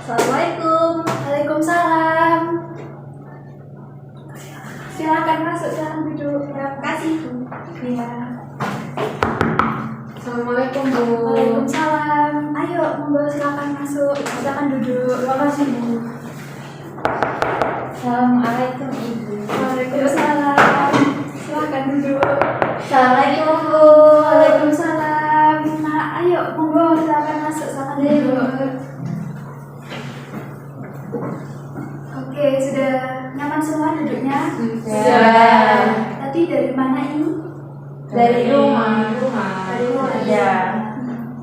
Assalamualaikum. Waalaikumsalam. Silakan masuk, silakan duduk. Terima kasih Bu. Iya. Assalamualaikum Bu. Waalaikumsalam. Ayo, monggo silakan masuk. Silakan duduk. Terima kasih Bu. Assalamualaikum Ibu. Waalaikumsalam. Silakan duduk. Assalamualaikum Bu. Waalaikumsalam. Nah, ayo, monggo silakan masuk. Silakan duduk. Oke, sudah nyaman semua duduknya? Sudah. Tadi dari mana ini? Dari rumah. Dari rumah. Iya.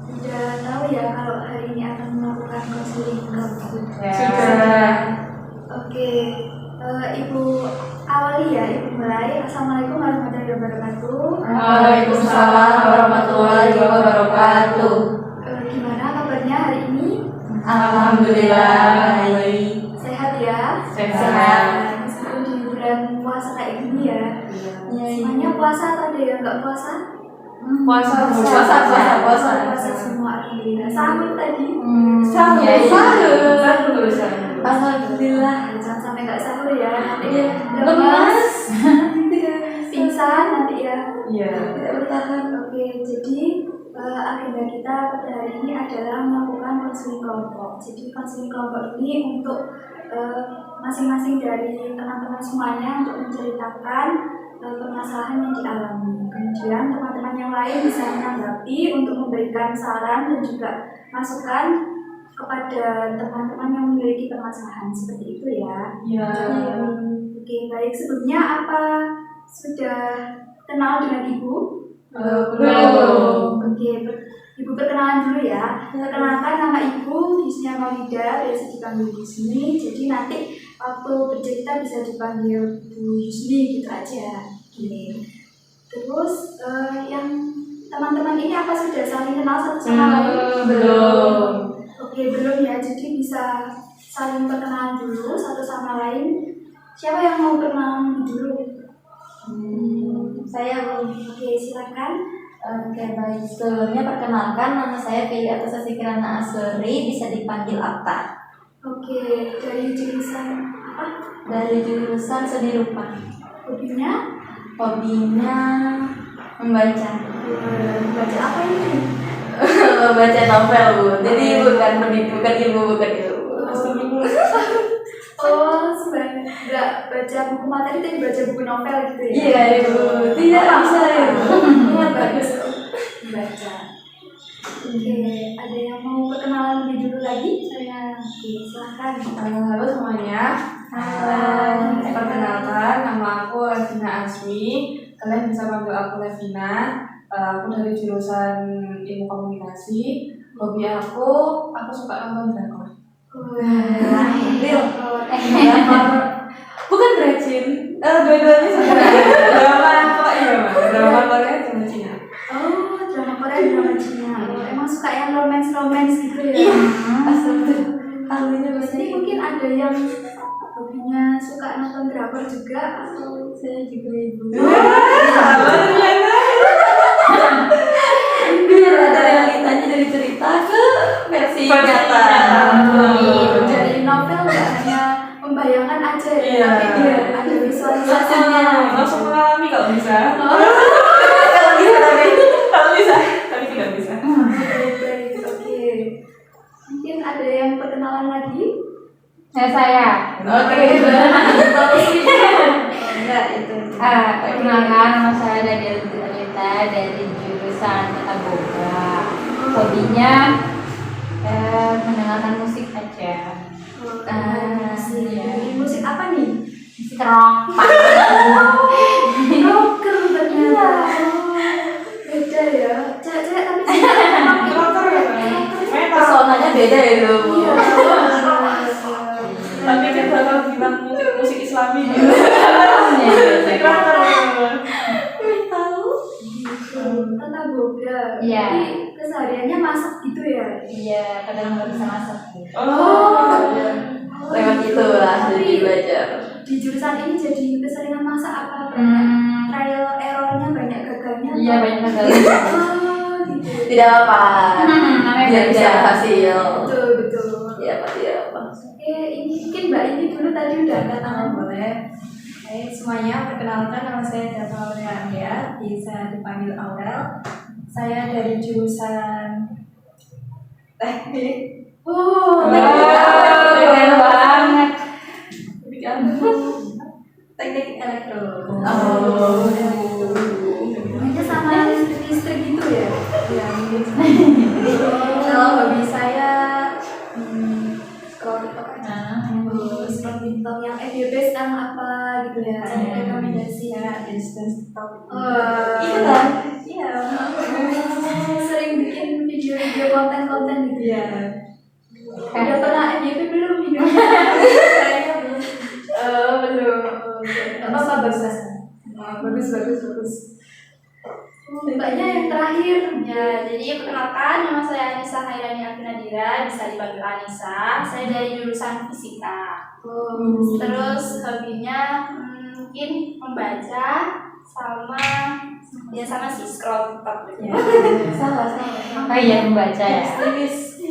Sudah tahu ya kalau hari ini akan melakukan konseling kelompok. Sudah. Oke, Ibu awali ya, Ibu mulai. Assalamualaikum warahmatullahi wabarakatuh. Waalaikumsalam warahmatullahi wabarakatuh. Gimana kabarnya hari ini? Alhamdulillah baik. Sehat ya? Sehat. Meskipun di bulan puasa kayak gini ya. Iya. Semuanya puasa atau ada yang nggak puasa? Puasa Puasa semua, alhamdulillah. Sahur tadi. Sahur. Sahur. Alhamdulillah. Jangan sampai nggak sahur ya, nanti Iya. lemas, pingsan nanti ya. Iya. Tidak bertahan. Oke, jadi agenda kita pada hari ini adalah melakukan konseling kelompok. Jadi konseling kelompok ini untuk masing-masing dari teman-teman semuanya untuk menceritakan permasalahan yang dialami. Kemudian teman-teman yang lain bisa menanggapi untuk memberikan saran dan juga masukan kepada teman-teman yang memiliki permasalahan seperti itu ya. Iya. Oke, baik. Sebelumnya apa sudah kenal dengan Ibu? Belum. Oke, Ibu perkenalan dulu ya. Perkenalkan, nama Ibu Yusnia Maulida, biasa dipanggil Yusni. Jadi nanti waktu bercerita bisa dipanggil Bu Yusni gitu aja. Gini. Terus yang teman-teman ini apa sudah saling kenal satu sama lain? Belum. Oke, belum ya. Jadi bisa saling perkenalan dulu satu sama lain. Siapa yang mau perkenalan dulu? Saya belum. Oke, silakan. Oke, baik. Sebelumnya perkenalkan, nama saya Feli Atasasi Kirana Asri, bisa dipanggil Atta. Oke, dari jurusan apa? Dari jurusan Seni Rupa. Hobinya? Hobinya membaca. Baca apa ini? Membaca novel, Bu. Jadi bukan ibu. Oh, sebenarnya nggak baca buku materi tapi baca buku novel gitu ya? Iya, Ibu. Tidak bisa, Ibu. Bagus baca. Oke, ada yang mau perkenalan lebih dulu lagi? Saya silakan. Halo semuanya. Halo. Perkenalkan, nama aku Levina Asmi. Kalian bisa panggil aku Levina. Aku dari jurusan Ilmu Komunikasi. Hobi aku suka nonton drakor. Real. Bukan rajin. Dua-duanya sebenarnya. Drama Korea sama Cina. Oh, drama Korea, drama Cina. Emang suka yang romance gitu ya? Iya. Halunya Jadi mungkin ada yang hobinya suka nonton drakor juga atau saya juga Ibu. Biar ada realitanya dari cerita ke versi nyata. dari novel nggak hanya membayangkan aja ya, Iya. tapi dia ada visualisasinya. Langsung mengalami kalau bisa. Kalau bisa, tapi tidak bisa. Baik, oke. Mungkin ada yang perkenalan lagi? Saya. Oke. Enggak itu. Perkenalkan, nama saya Daniel Anita dari jurusan Tata Boga. Hobinya mendengarkan musik aja. Musik. Iya. Musik apa nih? Musik rock. Rocker ternyata. Beda ya. Cewek-cewek tapi memang rocker ya. Pesonanya beda ya itu. Iya. Tapi dia bakal bilang musik Islami gitu. Musik rocker. Tahu? Tata Boga. Iya. Jadi kesehariannya masak gitu ya? Iya, kadang nggak bisa masak. Oh. Lewat itu lah jadi belajar. Di jurusan ini jadi keseringan masak apa? Trial errornya banyak gagalnya? Iya, banyak gagal. Oh, gitu. Tidak apa. Namanya Biar bisa belajar. hasil. Betul, betul. Iya, Pak, tidak apa. Aurel. Saya dari jurusan teknik. Wow, keren banget. Teknik elektro. Mainnya sama listrik gitu ya? Ya, mungkin. Kalau hobi saya scroll TikTok aja. Scroll TikTok yang FYP sekarang apa gitu ya? Cari rekomendasi. Ya, dance TikTok. Iya. Iya. Sering bikin video-video konten-konten gitu ya? Udah pernah FYP belum video? Saya belum. Belum. Gak apa-apa, bagus. Mbaknya yang terakhir. Ya, jadi perkenalkan, nama saya Anissa Hairani Abinadira, bisa dipanggil Anissa. Saya dari jurusan fisika. Terus hobinya mungkin membaca sama sama sih scroll TikTok gitu. Ya, salah. Oh iya, membaca ya.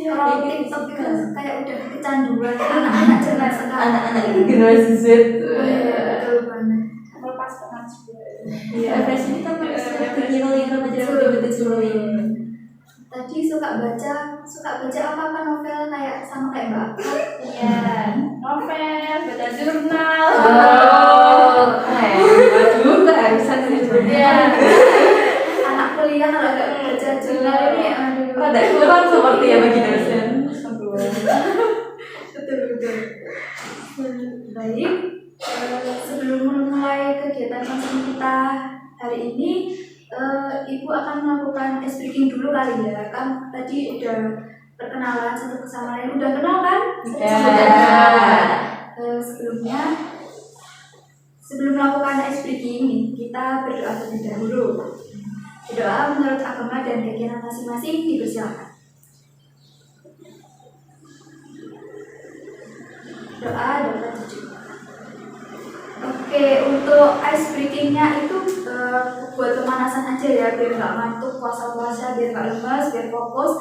Kalau TikTok itu kayak udah kecanduan anak-anak zaman sekarang. Anak-anak generasi Z. Betul banget. Lepas penat juga. Depresi kita terkira-kira betul-betul. Tadi suka baca apa novel kayak sama kayak Mbak Akbar. Iya, novel, baca jurnal. Oh, keren. Waduh, keharusan itu. Iya. Anak kuliah kalau nggak baca jurnal ini aduh. Rada kurang seperti ya bagi dosen. Betul. Baik, sebelum memulai kegiatan konseling kita hari ini, Ibu akan melakukan ice breaking dulu kali ya. Kan tadi udah perkenalan satu sama lain, udah kenal kan? Sebelum melakukan ice breaking nih, kita berdoa terlebih dahulu. Berdoa menurut agama dan keyakinan masing-masing, dipersilakan. Doa dapat dijawab. Oke, untuk ice breakingnya itu buat pemanasan aja ya, biar nggak ngantuk puasa-puasa, biar nggak lemas, biar fokus.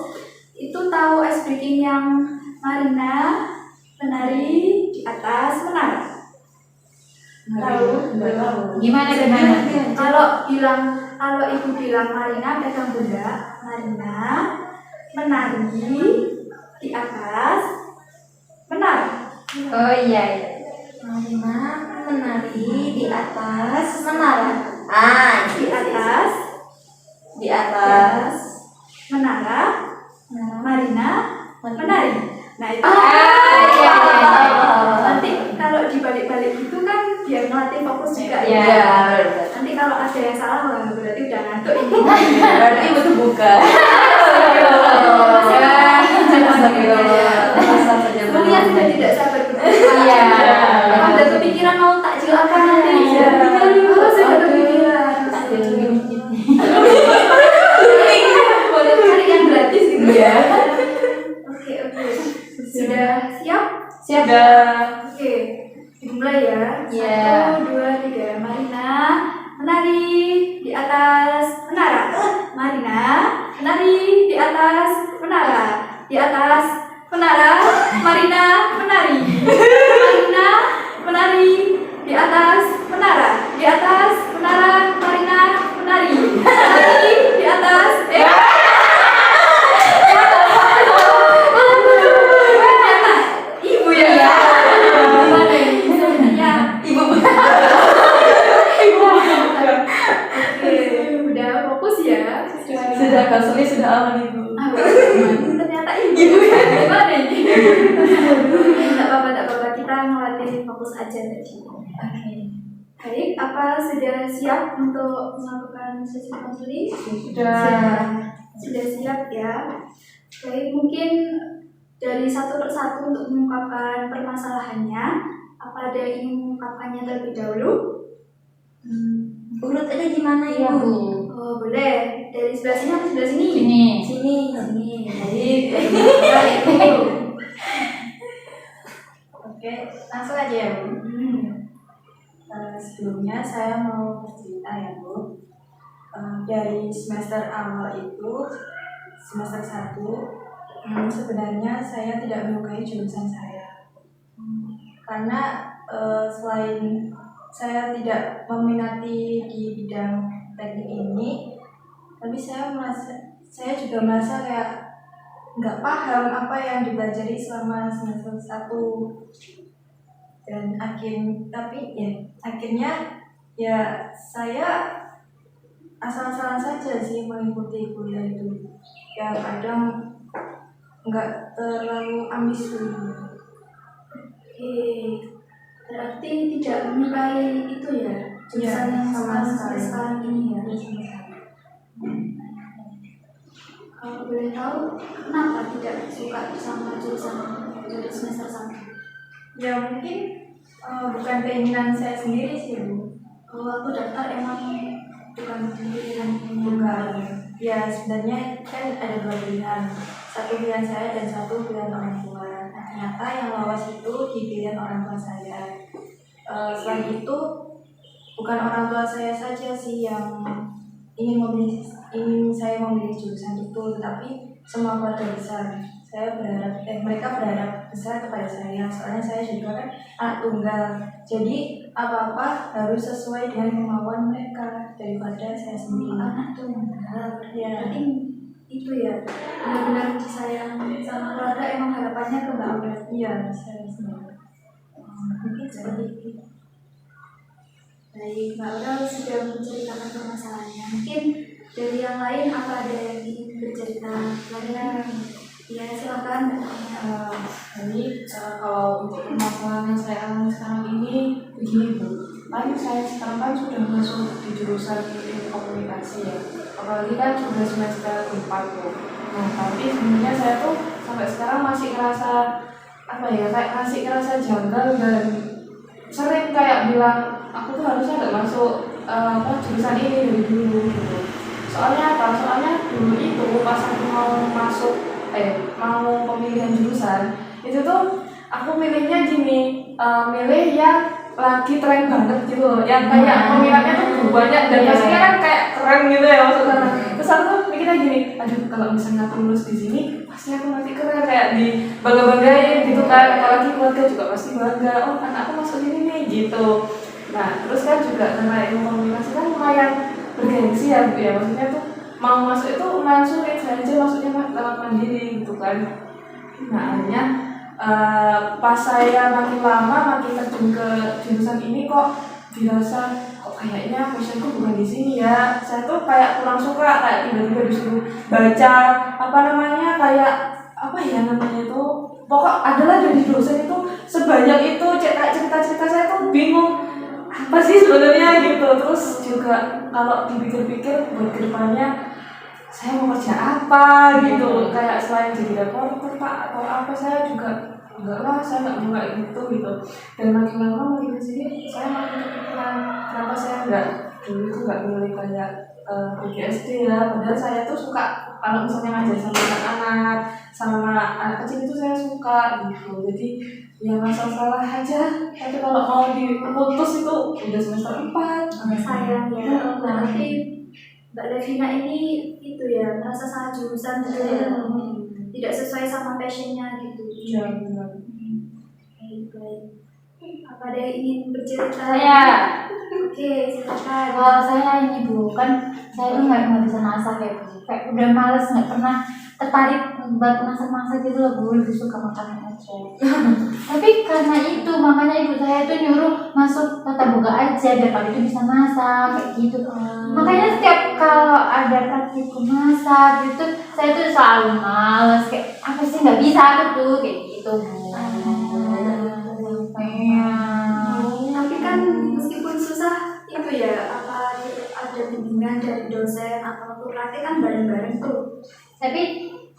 Itu tahu ice breaking yang Marina menari di atas menara? Tahu? Gimana? Kalau ibu bilang Marina pegang pundak, Marina menari di atas menara. Oh iya. Marina menari di atas menara. Di atas menara. Marina menari. Nah itu. Iya. Nanti kalau dibalik-balik itu kan biar ngelatih fokus juga. Iya. Nanti kalau ada yang salah wah, berarti udah ngantuk ini. Berarti butuh buka. Kuliah sudah tidak sabar. Iya. Udah kepikiran mau takjil apa nanti? Iya. Sudah kepikiran. Boleh cari yang gratis gitu ya. Oke. Sudah siap? Oke. Dimulai ya. Iya. 1, 2, 3. Marina menari di atas menara. Marina menari di atas menara. Di atas menara. Marina menari. Marina menari di atas menara. Di atas menara. Marina menari. Menari di atas. Ibu ya. Gimana ini? Ya. Ibu. Oke, udah fokus ya. Sudah konseling sudah aman ibu. Ternyata ibu ya. Gimana ini? Tidak apa-apa. Kita ngelatih fokus aja tadi. Oke. Baik, apa sudah siap untuk melakukan sesi konseling? Sudah siap ya. Baik, mungkin dari satu persatu untuk mengungkapkan permasalahannya. Apa ada yang ingin mengungkapkannya terlebih dahulu? Urut aja gimana Iya, ibu? Oh, boleh. Dari sebelah sini atau sebelah sini? Sini. Jadi, Oke, langsung aja ya Bu. Sebelumnya saya mau bercerita ya Bu. Dari semester awal itu, semester 1, sebenarnya saya tidak menyukai jurusan saya. Karena selain saya tidak meminati di bidang teknik ini, Tapi saya juga merasa kayak nggak paham apa yang dipelajari selama semester 1. Dan akhirnya ya saya asal-asalan saja sih mengikuti kuliah itu. Ya kadang nggak terlalu ambisius. Oke, berarti tidak menyukai itu ya, jurusan yang sama sampai sekali. sekarang ini ya. Kalau boleh tahu, kenapa tidak suka sama jurusan dari semester 1? Ya mungkin bukan keinginan saya sendiri sih Bu. Kalau aku daftar emang bukan pilihan Bukan. Ya sebenarnya kan ada 2 pilihan. Satu pilihan saya dan satu pilihan orang tua. Nah, ternyata yang lolos itu di pilihan orang tua saya. Selain itu bukan orang tua saya saja sih yang ingin saya memilih jurusan itu, tetapi semua keluarga besar. Mereka berharap besar kepada saya, soalnya saya juga kan anak tunggal. Jadi apa-apa harus sesuai dengan kemauan mereka daripada saya sendiri. anak tunggal. Ya. Berarti itu ya, benar-benar disayang sama keluarga, emang harapannya ke Mbak Aura. Iya, saya sendiri. Mungkin seperti itu. Baik, Mbak Aura sudah menceritakan permasalahannya. Mungkin dari yang lain apa ada yang ingin bercerita? Ya, silakan Mbak Tania. Jadi kalau untuk permasalahan yang saya alami sekarang ini begini Bu, kan saya sekarang kan sudah masuk di jurusan ilmu komunikasi ya, apalagi kan sudah semester 4 Bu. Nah tapi sebenarnya saya tuh sampai sekarang masih ngerasa janggal dan sering kayak bilang aku tuh harusnya nggak masuk jurusan ini dari dulu gitu. Soalnya dulu itu pas aku mau pemilihan jurusan itu tuh aku milihnya gini, milih yang lagi tren banget gitu loh, yang kayak peminatnya tuh banyak dan pastinya kan kayak keren gitu ya maksudnya. Terus aku tuh mikirnya gini, aduh kalau misalnya aku lulus di sini pasti aku nanti keren, kayak di bangga-banggain gitu kan, apalagi keluarga juga pasti bangga, oh anak aku masuk sini nih gitu. Nah terus kan juga karena ilmu komunikasi kan lumayan bergengsi ya Bu ya, maksudnya tuh mau masuk itu lumayan sulit, saya aja maksudnya lewat mandiri gitu kan. Nah akhirnya pas saya makin lama makin terjun ke jurusan ini kok dirasa kayaknya passionku bukan di sini ya. Saya tuh kayak kurang suka, kayak tiba-tiba disuruh baca pokok adalah dari dosen itu sebanyak itu cerita-cerita saya tuh bingung apa sih sebenarnya gitu. Terus juga kalau dipikir-pikir buat kedepannya saya mau kerja apa gitu, kayak selain jadi reporter Pak atau apa, saya juga enggak lah, saya nggak mau kayak gitu. Dan makin lama makin kesini saya makin kepikiran kenapa saya dulu itu nggak milih kayak PGSD ya, padahal saya tuh suka kalau misalnya ngajar sama anak-anak sama anak kecil itu saya suka gitu. Jadi ya nggak salah aja, tapi kalau mau diputus itu udah semester 4 Sayang ya, berarti Mbak Levina ini itu ya, merasa salah jurusan gitu ya, tidak sesuai sama passionnya gitu. Iya benar. Baik. Apa ada yang ingin bercerita? Saya, Oke, silakan. kalau saya ini Bu, kan saya tuh nggak bisa masak ya Bu, kayak udah males, nggak pernah tertarik buat masak gitu loh Bu, lebih suka makan aja. Tapi karena itu makanya ibu saya tuh nyuruh masuk tata boga aja biar kali itu bisa masak kayak gitu. Makanya setiap kalau ada praktikum masak gitu, saya tuh selalu males, kayak apa sih nggak bisa aku tuh kayak gitu Bu. Tapi kan meskipun susah itu ya, apa ada bimbingan dari dosen atau waktu praktek kan bareng-bareng tuh. Tapi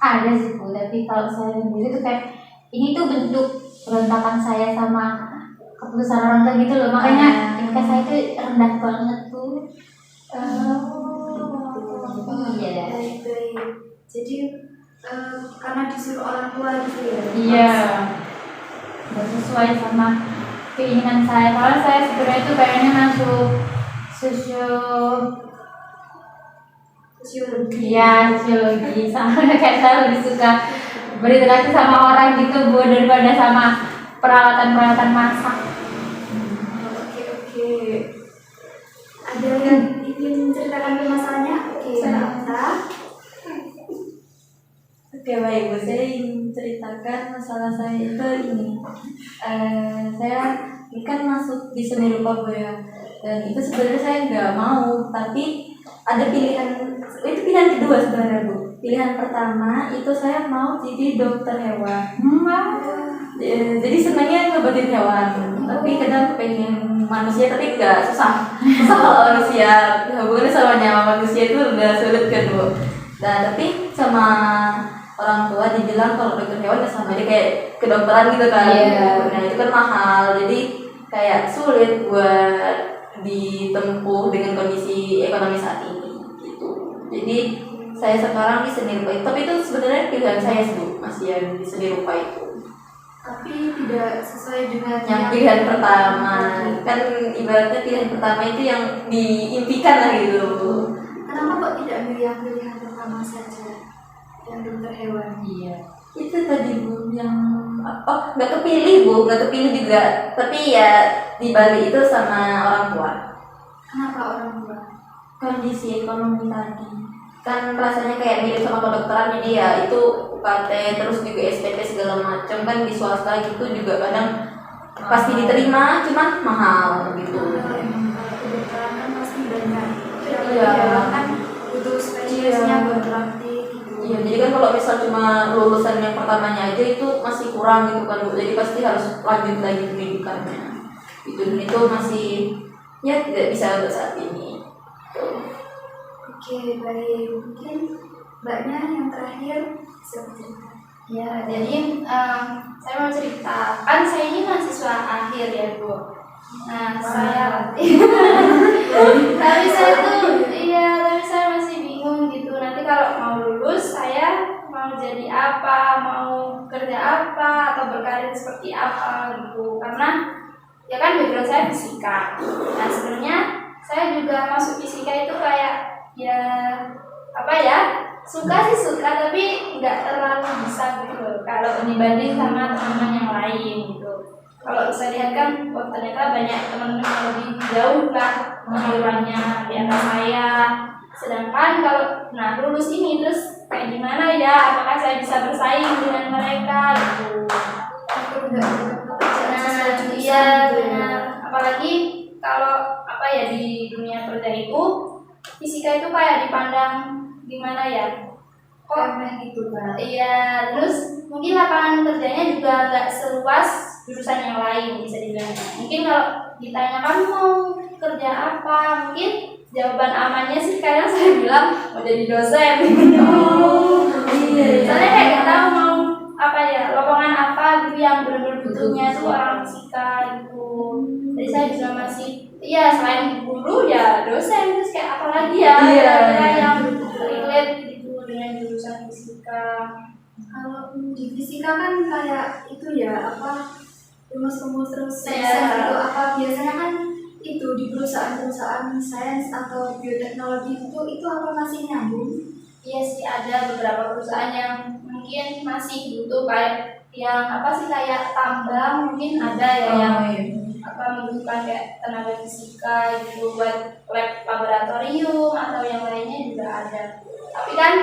ada sih Bu, tapi kalau saya sendiri tuh kayak ini tuh bentuk berontakan saya sama keputusan orang tua gitu loh, makanya tingkat saya tuh rendah banget tuh. Iya. Baik. Jadi karena disuruh orang tua gitu ya. Iya. Gak sesuai sama keinginan saya. Kalau saya sebenarnya tuh pengennya masuk sosiologi. Iya, sosiologi. Soalnya kayak saya lebih suka berinteraksi sama orang gitu Bu, daripada sama peralatan masak. Oke. Ada yang ingin menceritakan masalahnya? Oke, sebentar. Ibu, saya ingin ceritakan masalah saya itu ini. Saya kan masuk di seni rupa Bu ya, dan itu sebenarnya saya nggak mau, tapi ada pilihan, itu pilihan kedua sebenarnya Bu. Pilihan pertama itu saya mau jadi dokter hewan. Jadi senangnya ngobatin hewan, tapi kadang pengen manusia, tapi nggak susah kalau manusia, hubungannya sama nyawa manusia itu udah sulit kan Bu. Nah tapi sama orang tua dibilang kalau dokter hewan ya sama aja kayak kedokteran gitu kan. Nah itu kan mahal, jadi kayak sulit buat ditempuh dengan kondisi ekonomi saat ini gitu. Jadi saya sekarang di seni rupa itu, tapi itu sebenarnya pilihan saya sih Bu, masih yang di seni rupa itu. Tapi tidak sesuai dengan Yang pilihan pertama, kan ibaratnya pilihan pertama itu yang diimpikan lah gitu. Kenapa kok tidak milih yang pilihan pertama saja, yang dokter hewan? Iya. Itu tadi Bu yang nggak kepilih Bu, nggak kepilih juga, tapi ya dibalik itu sama orang tua. Kenapa orang tua? Kondisi ekonomi tadi kan rasanya kayak mirip sama kedokteran, jadi ya itu UKT terus juga SPP segala macam kan di swasta gitu juga kadang pasti diterima, cuman mahal gitu. Kalau kedokteran kan pasti banyak. Iya. Hewan kan butuh spesialisnya buat praktik gitu. Iya, jadi kan kalau misal cuma lulusan yang pertamanya aja itu masih kurang gitu kan Bu, jadi pasti harus lanjut lagi pendidikannya. Itu masih ya tidak bisa untuk saat ini. Oke, baik. Mungkin mbaknya yang terakhir bisa bercerita. Ya, jadi saya mau cerita, kan saya ini mahasiswa akhir ya Bu. Nah, saya tapi saya masih bingung gitu. Nanti kalau mau lulus saya mau jadi apa, mau kerja apa, atau berkarir seperti apa gitu. Karena ya kan background saya fisika. Nah, sebenarnya saya juga masuk fisika itu kayak ya apa ya, suka tapi nggak terlalu bisa gitu loh kalau dibanding sama teman-teman yang lain gitu. Kalau bisa lihat kan, oh ternyata banyak teman-teman yang lebih jauh lah pengalamannya di atas saya. Sedangkan kalau lulus ini terus kayak gimana ya, apakah saya bisa bersaing dengan mereka gitu. Iya benar. Apalagi kalau apa ya, di dunia kerja itu fisika itu kayak dipandang gimana ya, kok gitu kan? iya, terus mungkin lapangan kerjanya juga nggak seluas jurusan yang lain bisa dibilang. Mungkin kalau ditanya kamu mau kerja apa, mungkin jawaban amannya sih kadang saya bilang mau jadi dosen. Soalnya kayak nggak tahu mau apa ya, lowongan apa gitu yang benar-benar butuhnya tuh orang fisika gitu. Jadi saya juga masih selain guru ya dosen, terus kayak apa lagi ya kira-kira yang relate gitu dengan jurusan fisika. Kalau di fisika kan kayak itu ya, apa, rumus-rumus terus Iya. gitu, apa biasanya kan itu di perusahaan-perusahaan sains atau bioteknologi itu apa masih nyambung? Iya sih, ada beberapa perusahaan yang mungkin masih butuh kayak yang apa sih, kayak tambang mungkin ada ya yang apa membutuhkan kayak tenaga fisika gitu buat lab laboratorium atau yang lainnya juga ada. Tapi kan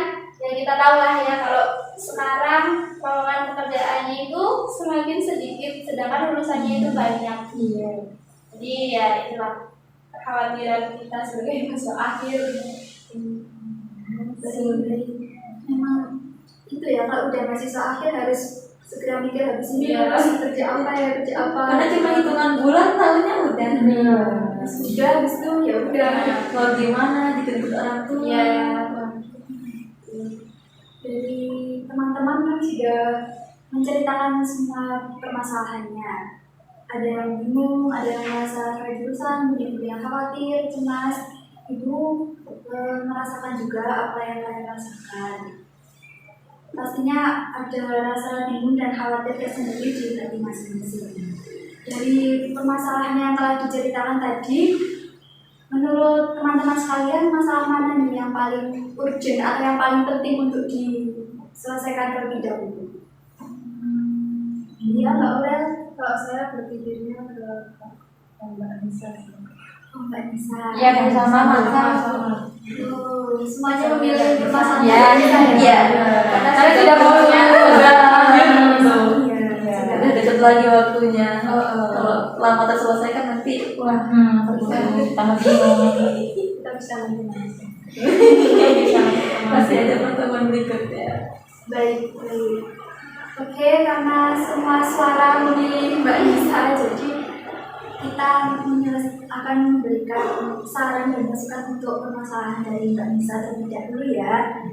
ya kita tahu lah ya, kalau sekarang lowongan pekerjaannya itu semakin sedikit sedangkan lulusannya itu banyak. Iya. Jadi ya itulah kekhawatiran kita sebagai mahasiswa akhir. Memang itu ya, kalau udah mahasiswa akhir harus segera mikir habis ini Iya. harus kerja apa. Karena cuma hitungan bulan tahunnya udah. Sudah habis itu ya udah. Mau gimana dituntut orang tua. Iya. Dari teman-teman kan sudah menceritakan semua permasalahannya. Ada yang bingung, ada yang merasa jurusan, ada yang khawatir, cemas. Ibu merasakan juga apa yang kalian rasakan. Pastinya ada rasa bingung dan khawatir tersendiri di hati masing-masing. Dari permasalahan yang telah diceritakan tadi, menurut teman-teman sekalian, masalah mana nih yang paling urgent atau yang paling penting untuk diselesaikan terlebih dahulu? Iya, Mbak Aurel. Kalau saya berpikirnya ke Mbak Nisa. Oh, Mbak Nisa. Iya, bersama. Semuanya memilih permasalahan. Iya. Karena saya tidak mau lama terselesaikan nanti wah tambah bingung. kita bisa lanjut Iya, masih ada pertemuan berikutnya. Baik. Oke, karena semua suara memilih Mbak Nisa, jadi kita akan memberikan saran dan masukan untuk permasalahan dari Mbak Nisa terlebih dahulu ya.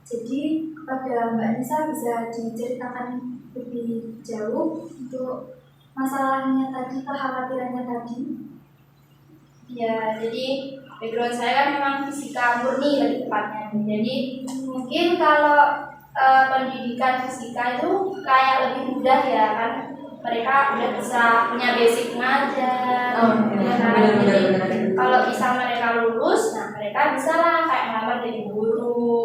Jadi kepada Mbak Nisa bisa diceritakan lebih jauh untuk masalahnya tadi, kekhawatirannya tadi. Ya, jadi background saya kan memang fisika murni lebih tepatnya. Jadi mungkin kalau pendidikan fisika itu kayak lebih mudah ya kan, mereka udah bisa punya basic mengajar. Ya kan? Jadi kalau bisa mereka lulus, nah mereka bisa lah kayak melamar jadi guru,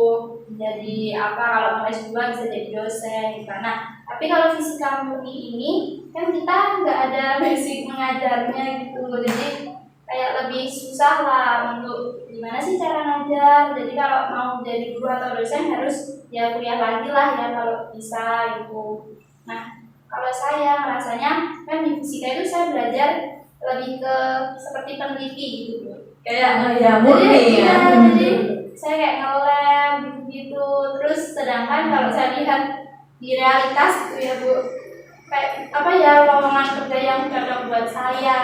jadi apa kalau mau S2 bisa jadi dosen gitu. Nah, tapi kalau fisika murni ini kan kita nggak ada basic mengajarnya gitu, jadi kayak lebih susah lah untuk gimana sih cara ngajar. Jadi kalau mau jadi guru atau dosen harus ya kuliah lagi lah ya kalau bisa gitu. Nah, kalau saya rasanya kan di fisika itu saya belajar lebih ke seperti peneliti gitu, kayak ya murni ya. jadi saya kayak nge-lab gitu. Terus sedangkan kalau saya lihat di realitas gitu ya Bu, kayak apa ya, lowongan kerja yang cocok buat saya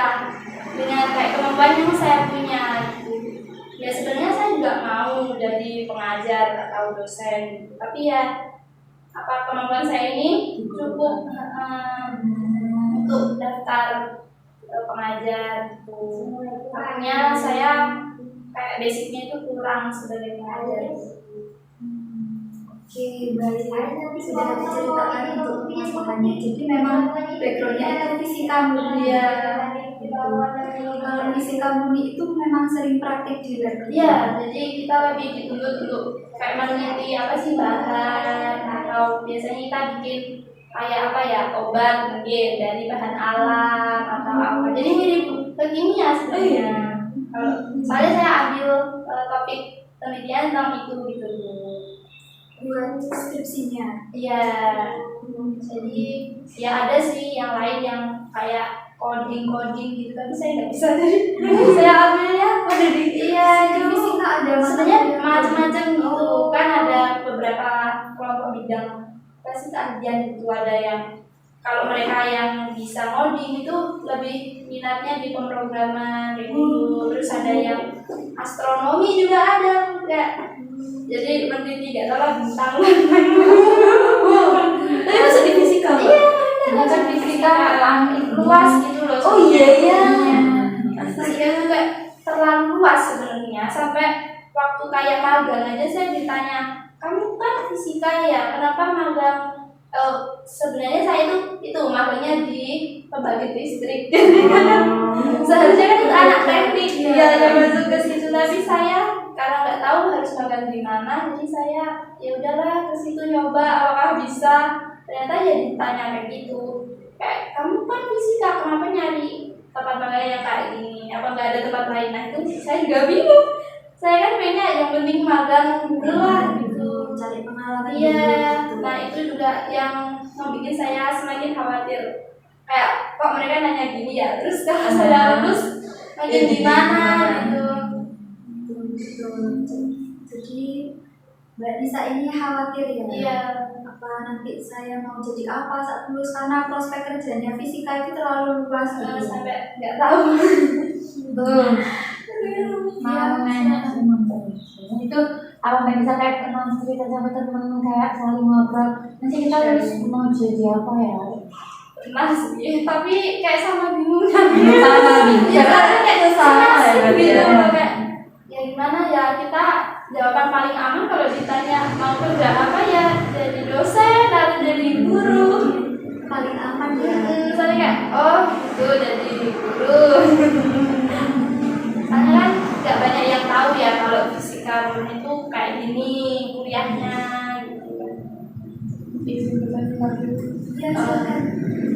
dengan kayak kemampuan yang saya punya gitu. Ya sebenarnya saya juga mau jadi pengajar atau dosen gitu. Tapi ya apa kemampuan saya ini cukup untuk daftar pengajar gitu. Makanya saya kayak basicnya itu kurang sebagai pengajar. Oke, baik. Sudah diceritakan untuk masalahnya. Jadi memang backgroundnya itu fisika murni. Iya. Kalau fisika murni itu memang sering praktik di lab. Iya, jadi kita lebih dituntut untuk kayak meneliti apa sih bahan, atau biasanya kita bikin kayak apa ya, obat mungkin dari bahan alam atau apa. Jadi mirip ke kimia sebenarnya. Kalau saya ambil topik penelitian tentang itu gitu. Buat skripsinya. Iya. Jadi ya ada sih yang lain yang kayak coding gitu, tapi saya nggak bisa. Jadi saya ambilnya kode di Di fisika ada sebenarnya macam-macam gitu kan, ada beberapa kelompok bidang pasti keahlian itu. Ada yang kalau mereka yang bisa coding itu lebih minatnya di pemrograman gitu. Terus ada yang astronomi juga ada kayak jadi meneliti nggak tahu lah bintang. Tapi masuk di fisika Mbak? Iya, kan fisika langit luas gitu loh. Oh iya. Fisika itu kayak terlalu luas sebenarnya, sampai waktu kayak magang aja saya ditanya, kamu kan fisika ya, kenapa magang? Sebenarnya saya itu magangnya di pembangkit listrik. Seharusnya kan itu anak teknik ya masuk ke situ, tapi saya karena nggak tahu harus magang di mana, jadi saya ya udahlah ke situ nyoba apakah bisa. Ternyata ya ditanya kayak gitu, kayak kamu kan fisika, kenapa nyari tempat magang yang kayak gini, apa nggak ada tempat lain? Nah itu saya juga bingung. Saya kan pengennya yang penting magang dulu lah gitu, cari pengalaman. iya. Nah itu juga yang membuat saya semakin khawatir, kayak kok mereka nanya gini ya, terus kalau saya lulus makin gimana gitu. Jadi Mbak Nisa ini khawatir ya. Iya. Apa nanti saya mau jadi apa saat lulus, karena prospek kerjanya fisika itu terlalu luas gitu. Sampai nggak tahu. Betul. Mau nanya sama itu apa Mbak bisa kayak kenal cerita sama temen, kayak saling ngobrol nanti kita harus mau jadi apa ya? Pernah sih, tapi kayak sama bingung. Sama bingung. Ya karena kayak sama ya, gitu ya. loh, kayak ya gimana ya, kita jawaban paling aman kalau ditanya mau kerja apa ya jadi dosen atau jadi guru. Paling aman ya. Misalnya kayak oh gitu jadi guru. Soalnya kan nggak banyak yang tahu ya kalau fisika murni itu kayak gini kuliahnya gitu. Ya, silakan.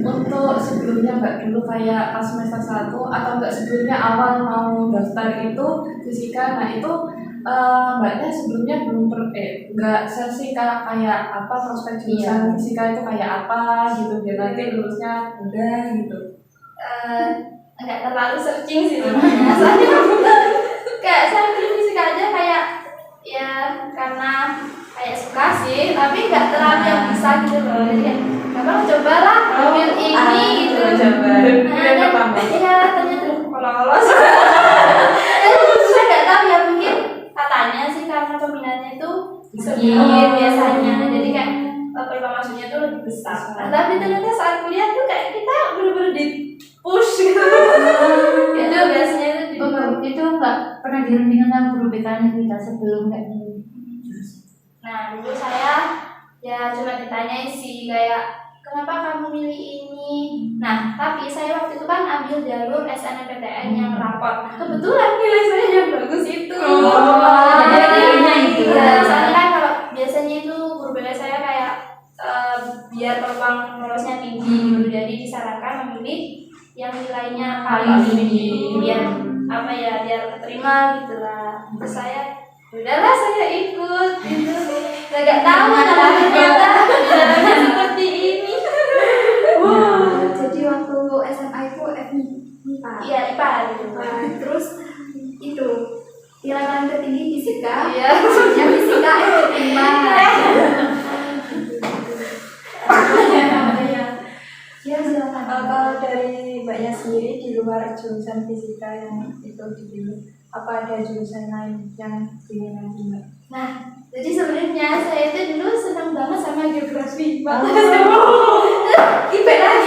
Untuk sebelumnya Mbak dulu kayak pas semester 1 atau enggak sebelumnya awal mau daftar itu fisika, nah itu Mbaknya sebelumnya belum enggak sih kayak apa prospek jurusan fisika itu kayak apa gitu biar nanti lulusnya udah gitu. nggak terlalu searching sih sebenarnya. Soalnya kayak saya pilih fisika aja kayak ya karena kayak suka sih, tapi nggak terlalu yang bisa gitu loh. Jadi kayak abang cobalah ambil ini gitu. Coba. Iya ternyata kalau lolos. Saya nggak tahu ya, mungkin katanya sih karena peminatnya itu sedikit biasanya, jadi kayak peluang masuknya tuh lebih besar. Tapi ternyata saat kuliah tuh kayak kita bener-bener di push gitu. Itu biasanya Itu nggak pernah dirundingkan sama guru BK kita sebelum kayak gini. Nah dulu saya ya cuma ditanyain sih kayak kenapa kamu milih ini. Nah tapi saya waktu itu kan ambil jalur SNMPTN yang rapor. Nah, kebetulan nilai saya yang bagus itu. Jadi itu. Ya, soalnya kan kalau biasanya itu guru BK saya kayak biar peluang lolosnya tinggi gitu, jadi disarankan memilih yang nilainya paling tinggi biar apa ya, biar keterima gitulah. Terus saya udahlah saya ikut gitu. Nggak tahu kalau ternyata dalamnya seperti ini. Jadi waktu SMA itu FMIPA. Iya IPA gitu. Nah, terus itu nilai paling tertinggi fisika. Iya. Ya fisika FMIPA. Ya silakan. Kalau dari Mbaknya sendiri di luar jurusan fisika yang itu dipilih, apa ada jurusan lain yang ingin lagi Mbak? Nah, jadi sebenarnya saya itu dulu senang banget sama geografi. IPA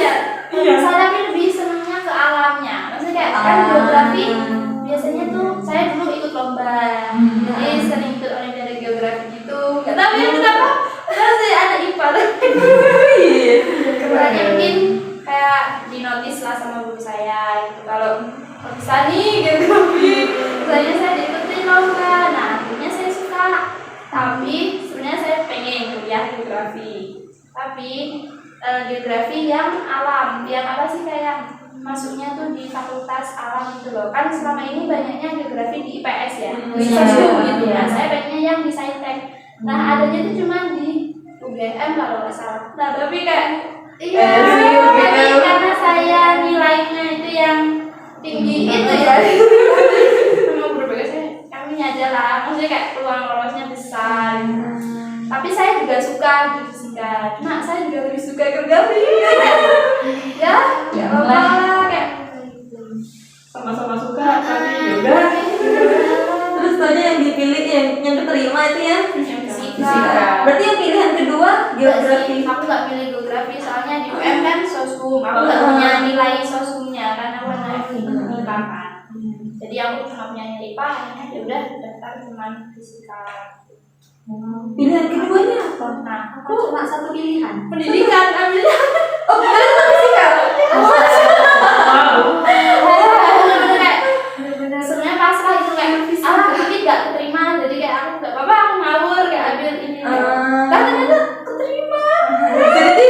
ya. Saya tapi lebih senangnya ke alamnya. Maksudnya kayak kan geografi biasanya tuh saya dulu ikut lomba. Jadi sering ikut olimpiade geografi gitu. Enggak tahu ya kenapa. Masih ada IPA. Kemudian mungkin kayak dinotis lah sama guru saya gitu. Kalau bisa nih geografi, saya diikutin lomba. Nah, akhirnya saya suka. Tapi sebenarnya saya pengen kuliah geografi. Tapi geografi yang alam, yang apa sih kayak masuknya tuh di fakultas alam gitu loh. Kan selama ini banyaknya geografi di IPS ya. Sosial gitu. Nah, saya pengennya yang di Saintek. Nah, adanya tuh cuma di UGM kalau nggak salah. Nah, tapi kayak iya, tapi karena saya nilainya itu yang tinggi itu ya. Memang berbeda sih. Kami aja lah, maksudnya kayak peluang lolosnya besar. Tapi saya juga suka di fisika. Cuma saya juga lebih suka geografi. Ya, nggak apa-apa kayak Sama-sama suka tapi yaudah. Terus tadi yang dipilih yang keterima itu ya fisika. berarti yang pilihan kedua geografi. Aku nggak pilih geografi soalnya di UM kan sosum. Aku nggak punya nilai sosumnya karena aku anak FIPA kan. Jadi aku cuma punya nilai IPA, akhirnya ya udah daftar cuma fisika. Pilihan keduanya apa? Nah, Aku cuma satu pilihan. pendidikan ambilnya. Oh, kalian fisika. Bener-bener sebenarnya pasrah itu kayak tapi nggak keterima, jadi kayak aku nggak apa-apa, aku ngawur kayak ambil ini. Kan ternyata keterima. Jadi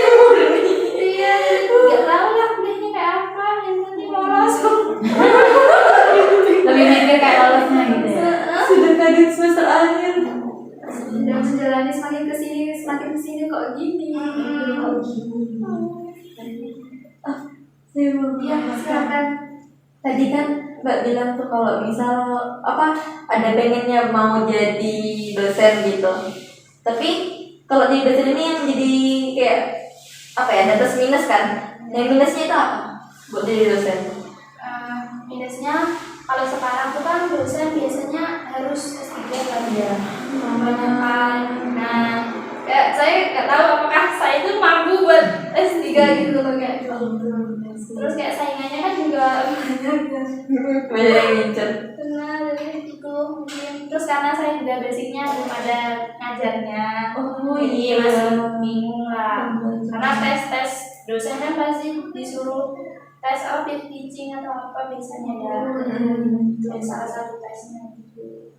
Iya, nggak tahu lah kuliahnya kayak apa, yang penting lolos. Lebih mikir kayak lolosnya gitu ya. sudah kaget semester akhir. Dan menjalani semakin kesini kok gini. Ya, Silakan. tadi kan Mbak bilang tuh kalau misal apa ada pengennya mau jadi dosen gitu. Tapi kalau jadi dosen ini yang jadi kayak apa ya, ada plus minus kan? Yang minusnya itu apa buat jadi dosen? Minusnya kalau sekarang tuh kan dosen biasanya harus S3 kan ya, kebanyakan. Nah, kayak saya nggak tahu apakah saya itu mampu buat S3 gitu loh kayak. Terus kayak saingannya kan juga Banyak yang ngincer. benar, jadi itu mungkin. Terus karena saya juga basicnya belum ada ngajarnya. Oh Jadi iya. masih bingung lah. Karena tes dosen kan pasti disuruh tes audit teaching atau apa biasanya ya. Jadi salah satu tesnya gitu.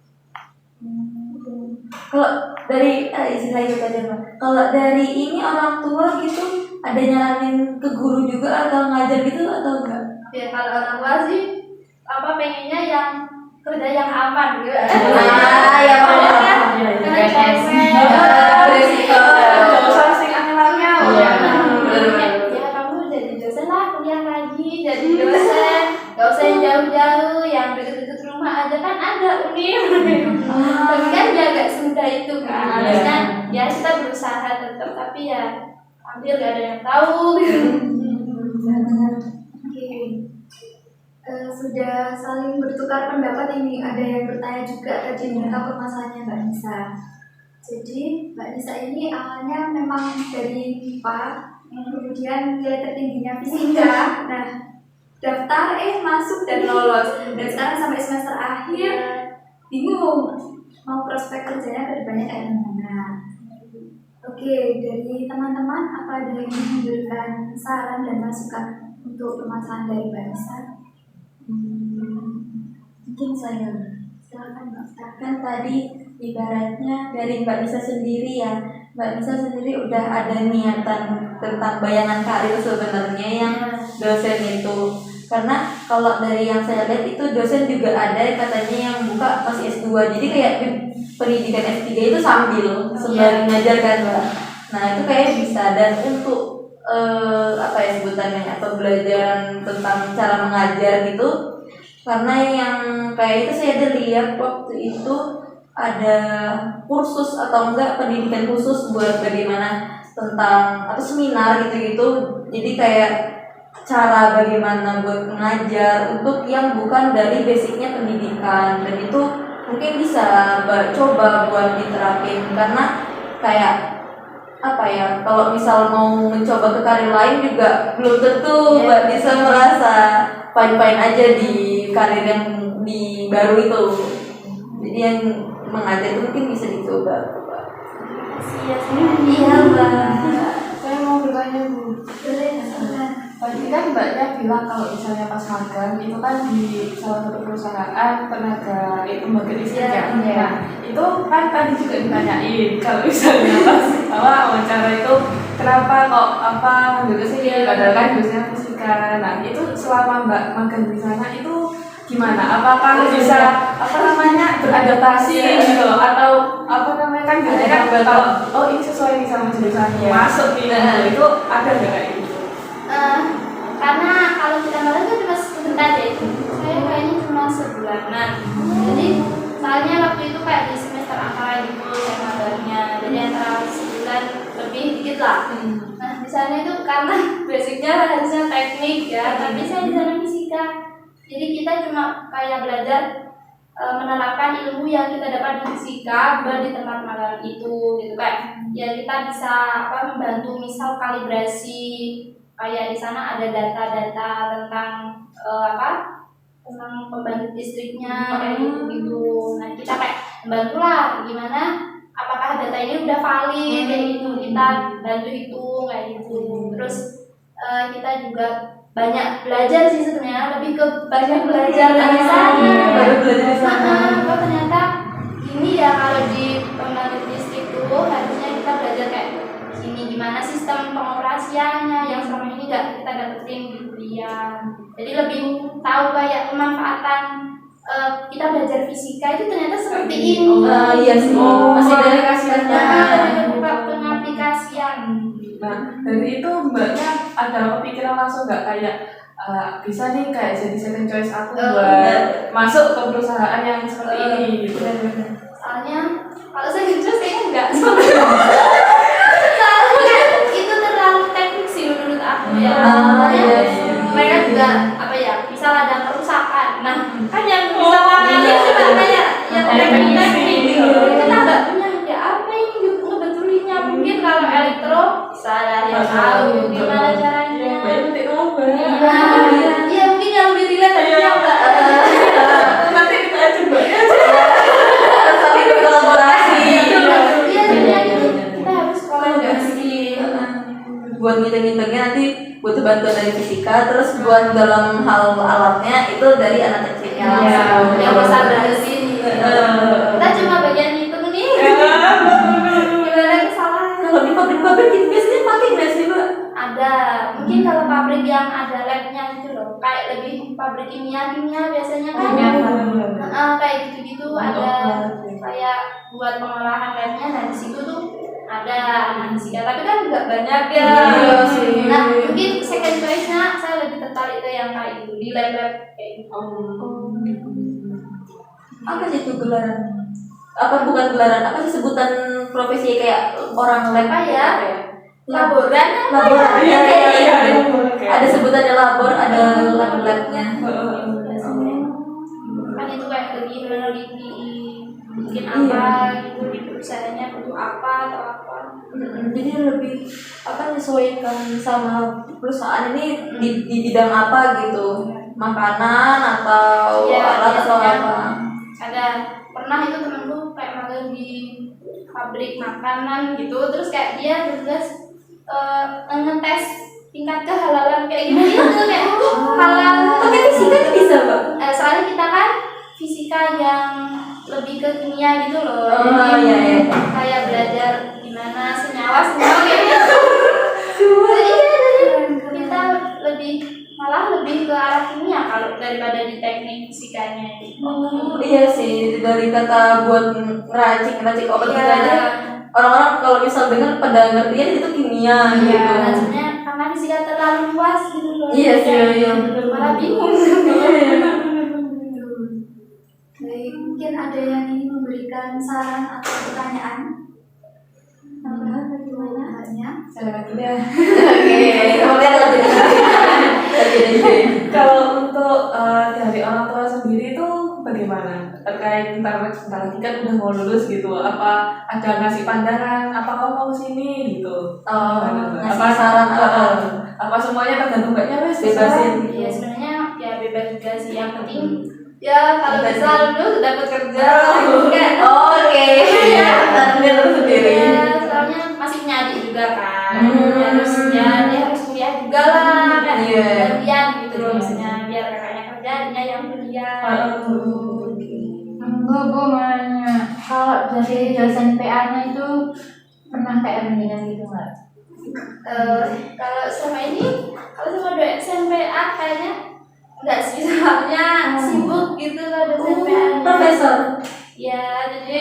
Kalau dari istilah itu tadi Mbak. Kalau dari ini orang tua gitu ada nyaranin ke guru juga atau ngajar gitu atau enggak? Ya kalau orang tua sih apa pengennya yang kerja yang aman gitu. Ya Karena kan karena cewek. berisiko. Gak usah sing aneh-aneh. Iya. Ya kamu jadi dosen lah, kuliah lagi jadi dosen. tapi ya hampir gak ada yang tahu gitu. Oke. Sudah saling bertukar pendapat ini. Ada yang bertanya juga tadi tentang permasalahannya Mbak Nisa. Jadi Mbak Nisa ini awalnya memang dari IPA, kemudian nilai tertingginya fisika. Nah, daftar masuk dan lolos. Dan sekarang sampai semester akhir bingung mau prospek kerjanya ke depannya kayak gimana. Oke, dari teman-teman apa ada yang ingin memberikan saran dan masukan untuk permasalahan dari Mbak Nisa? Mungkin saya Silakan Mbak. kan tadi ibaratnya dari Mbak Nisa sendiri ya, Mbak Nisa sendiri udah ada niatan tentang bayangan karir sebenarnya yang dosen itu. Karena kalau dari yang saya lihat itu dosen juga ada katanya yang buka masih S2, jadi kayak pendidikan S3 itu sembari ngajar kan Mbak. Nah itu kayak bisa. Dan untuk apa ya sebutannya, atau belajar tentang cara mengajar gitu, karena yang kayak itu saya ada lihat waktu itu ada kursus atau enggak pendidikan khusus buat bagaimana tentang atau seminar gitu-gitu. Jadi kayak cara bagaimana buat mengajar untuk yang bukan dari basicnya pendidikan, dan itu mungkin bisa coba buat diterapin. Karena kayak apa ya, kalau misal mau mencoba ke karir lain juga belum tentu Mbak bisa merasa fine-fine aja di karir yang di baru itu. Jadi yang mengajar itu mungkin bisa dicoba. Iya Mbak. Saya mau bertanya Bu. Boleh. Tadi kan Mbaknya bilang kalau misalnya pas magang itu kan di salah satu perusahaan tenaga lembaga listrik ya. Nah, itu kan tadi juga ditanyain kalau misalnya pas wawancara itu kenapa kok ngambil ke sini padahal kan jurusannya fisika. Nah, itu selama Mbak magang di sana itu gimana? Apakah bisa beradaptasi gitu, atau kan biasanya kan kalau ini sesuai nih sama jurusannya masuk nih itu ada nggak kayak gitu? Karena kalau kita magang kan cuma sebentar ya itu. Saya kayaknya cuma sebulanan. Jadi soalnya waktu itu kayak di semester antara gitu saya magangnya. Jadi antara sebulan lebih dikit lah. Nah di sana itu karena basicnya harusnya teknik ya, tapi saya di sana fisika. Jadi kita cuma kayak belajar menerapkan ilmu yang kita dapat di fisika di tempat magang itu gitu kayak ya kita bisa membantu misal kalibrasi. Kayak di sana ada data-data tentang tentang pembangkit listriknya kayak gitu. Nah kita kayak membantu lah gimana apakah data ini udah valid kayak gitu, kita bantu hitung kayak gitu. Terus kita juga banyak belajar sih sebenarnya, lebih ke banyak belajar dari sana. Kok ternyata ini ya kalau di pembangkit listrik itu harusnya kita belajar kayak ini gimana sistem pengoperasiannya yang selama ini kita dapetin di kuliah. Jadi lebih tahu kayak pemanfaatan kita belajar fisika itu ternyata seperti ini. Iya sih. Masih dari pengaplikasian. Nah dari itu Mbaknya ada kepikiran langsung nggak kayak bisa nih kayak jadi second choice aku buat masuk ke perusahaan yang seperti ini gitu. Soalnya kalau saya ngejus kayaknya enggak. Itu terlalu teknik sih menurut aku ya. Mereka juga misal ada kerusakan. Nah, kan yang bisa ini cuma kayak yang teknik. Kita nggak punya ide apa ini ngebetulinnya. Mungkin kalau elektro bisa ada yang tahu gimana caranya. Iya mungkin yang lebih relate tapi yang enggak. Nanti kita coba ya. Saling berkolaborasi. Iya gitu. Kita harus kolaborasi. Buat ngitung-ngitungnya nanti butuh bantuan dari fisika, terus buat dalam hal alatnya itu dari anak kecilnya langsung. Yang besar dari sini. Kita cuma bagian hitung nih. Gimana kesalahan? Kalau di pabrik-pabrik itu biasanya pakai nggak sih Mbak? Ada. Mungkin kalau pabrik yang ada labnya gitu loh, kayak lebih pabrik kimia biasanya kan. Kayak gitu-gitu ada kayak buat pengolahan labnya. Nah di situ tuh ada anak fisika, tapi kan nggak banyak ya. Nah mungkin second choice-nya saya lebih tertarik ke yang kayak gitu di lab-lab kayak gitu. Apa sih itu gelaran? Apa bukan gelaran? Apa sih sebutan profesi kayak orang lab Apa ya? laboran labor Iya, ya, iya, iya, kayak iya. ada sebutannya labor, ada lab-labnya. kan itu kayak lagi meneliti bikin Iya. apa gitu di perusahaannya butuh apa atau apa. Jadi lebih menyesuaikan sama perusahaan ini di bidang apa gitu, makanan atau Iya, alat atau biasanya apa. ada pernah itu temanku kayak magang di pabrik makanan gitu, terus kayak dia bertugas ngetes tingkat kehalalan kayak gitu gitu kayak halal. Pakai fisika tuh bisa, Mbak? Soalnya kita kan fisika yang lebih ke kimia gitu loh. Oh, Jadi iya, iya. kayak belajar gimana senyawa kayak gitu. Iya, jadi kita malah lebih ke arah kimia kalau daripada di teknik fisikanya. Oh, iya sih, dari kata buat ngeracik obat Iya. gitu aja. Orang-orang kalau misal dengar pada ngertian itu kimia gitu. Maksudnya karena fisika terlalu luas gitu loh. Iya sih, Kayak iya, betul. malah bingung. Baik, mungkin ada yang ingin memberikan saran atau pertanyaan? Tambahan bagaimana halnya? Saya dulu ya. Oke, kemudian lanjut. Kalau untuk dari orang tua sendiri itu bagaimana terkait bentar lagi kan udah mau lulus gitu, apa ada ngasih pandangan apa kamu mau sini gitu? Oh, Gimana, Mbak? ngasih saran apa? apa semuanya tergantung mbaknya wes Bebasin. Ya sebenarnya ya bebas juga sih, yang penting ya kalau bisa lulus dapat kerja kan. Oke. Dia terus sendiri. Ya, soalnya masih punya adik juga kan. Dia harus kuliah juga lah kan. Iya. Gantian gitu loh maksudnya, biar kakaknya kerja adiknya yang kuliah. Enggak, gue nanya kalau dari dosen PA-nya itu pernah kayak mendingan gitu nggak? Kalau selama ini kalau sama dosen PA kayaknya enggak sih, soalnya sibuk gitu kalau dosen PA -nya. Profesor. Ya, jadi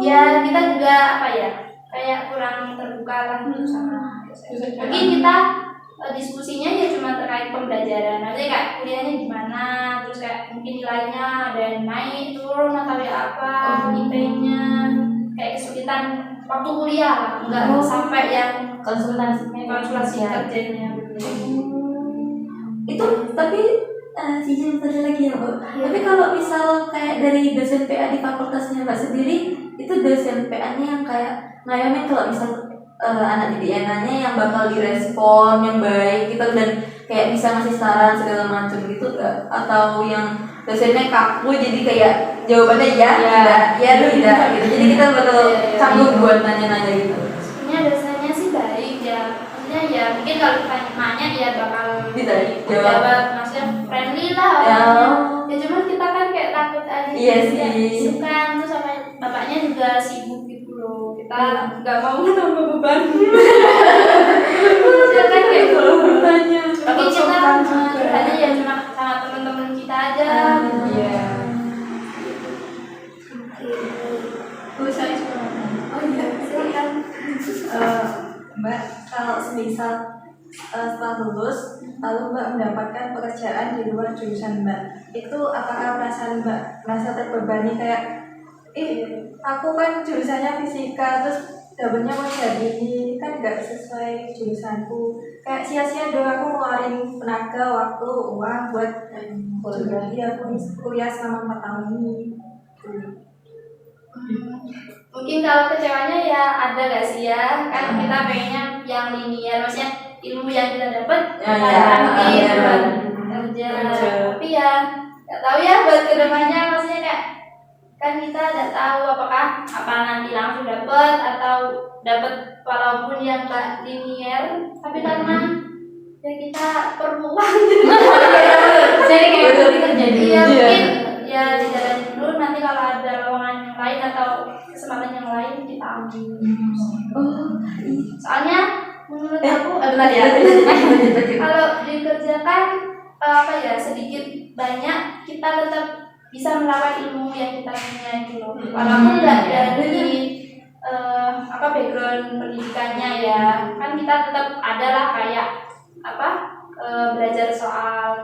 ya kita juga apa ya, kayak kurang terbuka lah gitu sama dosen. Mungkin kita diskusinya ya cuma terkait pembelajaran, nanti kayak kuliahnya gimana, terus kayak mungkin nilainya ada yang naik turun atau ya apa, IP-nya kayak kesulitan waktu kuliah lah, enggak sampai yang konsultasi kerjanya begitu. Itu tapi sisi tadi lagi ya, Bu. Tapi kalau misal kayak dari dosen PA di fakultasnya Mbak sendiri, itu dosen PA-nya yang kayak ngayomin kalau misal anak didik nanya yang bakal direspon yang baik gitu dan kayak bisa ngasih saran segala macam gitu gak? Atau yang dosennya kaku jadi kayak jawabannya ya tidak ya tidak gitu, jadi kita bakal canggung buat nanya-nanya gitu. Sebenarnya dosennya sih baik ya, maksudnya ya mungkin kalau kita nanya ya bakal Jawab. maksudnya friendly lah Ya. orangnya. Ya cuman kita kan kayak takut aja Iya gitu, sih. kayak sukan terus sama bapaknya juga sibuk gitu loh, kita nggak mau nambah beban. Ya kan kayak gitu. Bertanya. Tapi kita hanya ya cuma sama teman-teman kita aja. Iya. Saya cuma Oh iya, silakan. Mbak, kalau semisal setelah lulus lalu Mbak mendapatkan pekerjaan di luar jurusan Mbak, itu apakah perasaan Mbak merasa terbebani kayak aku kan jurusannya fisika terus dapetnya mau jadi ini kan nggak sesuai jurusanku, kayak sia-sia dong aku ngeluarin tenaga, waktu, uang buat kuliah selama 4 tahun ini. Mungkin kalau kecewanya ya ada gak sih ya, kan kita pengennya yang linear, maksudnya ilmu yang kita dapat Ya, buat kerja. Tapi ya nggak tahu ya buat kedepannya, maksudnya kayak kan kita nggak tahu apakah apa nanti langsung dapat atau dapat walaupun yang nggak linear, tapi karena ya kita perlu uang. Jadi kayak itu terjadi. Iya, mungkin ya dijalanin dulu, nanti kalau ada lowongan yang lain atau kesempatan yang lain kita ambil. Soalnya menurut aku benar ya. Kalau dikerjakan apa ya, sedikit banyak kita tetap bisa melawan ilmu yang kita punya gitu loh. Walaupun nggak dari background pendidikannya ya, kan kita tetap adalah kayak belajar soal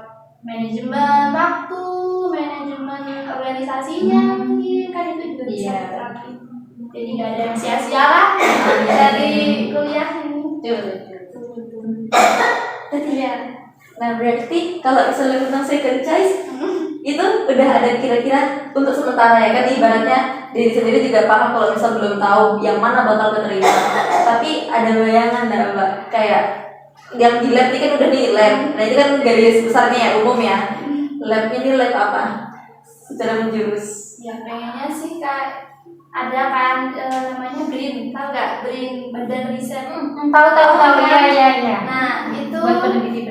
manajemen waktu, manajemen organisasinya, mungkin kan itu juga bisa diterapin. Jadi nggak ada yang sia-sia lah dari kuliah ini. Iya. Nah berarti kalau misalnya tentang second choice itu udah ada kira-kira untuk sementara ya kan, ibaratnya diri sendiri juga paham kalau misal belum tahu yang mana bakal keterima, tapi ada bayangan nggak mbak kayak yang di lab ini kan udah di lab, nah itu kan garis besarnya ya umum ya, labnya ini lab apa secara menjurus? Ya pengennya sih kayak ada kan namanya BRIN, tahu nggak BRIN, Badan Riset. Tahu ya. Nah itu Buat peneliti.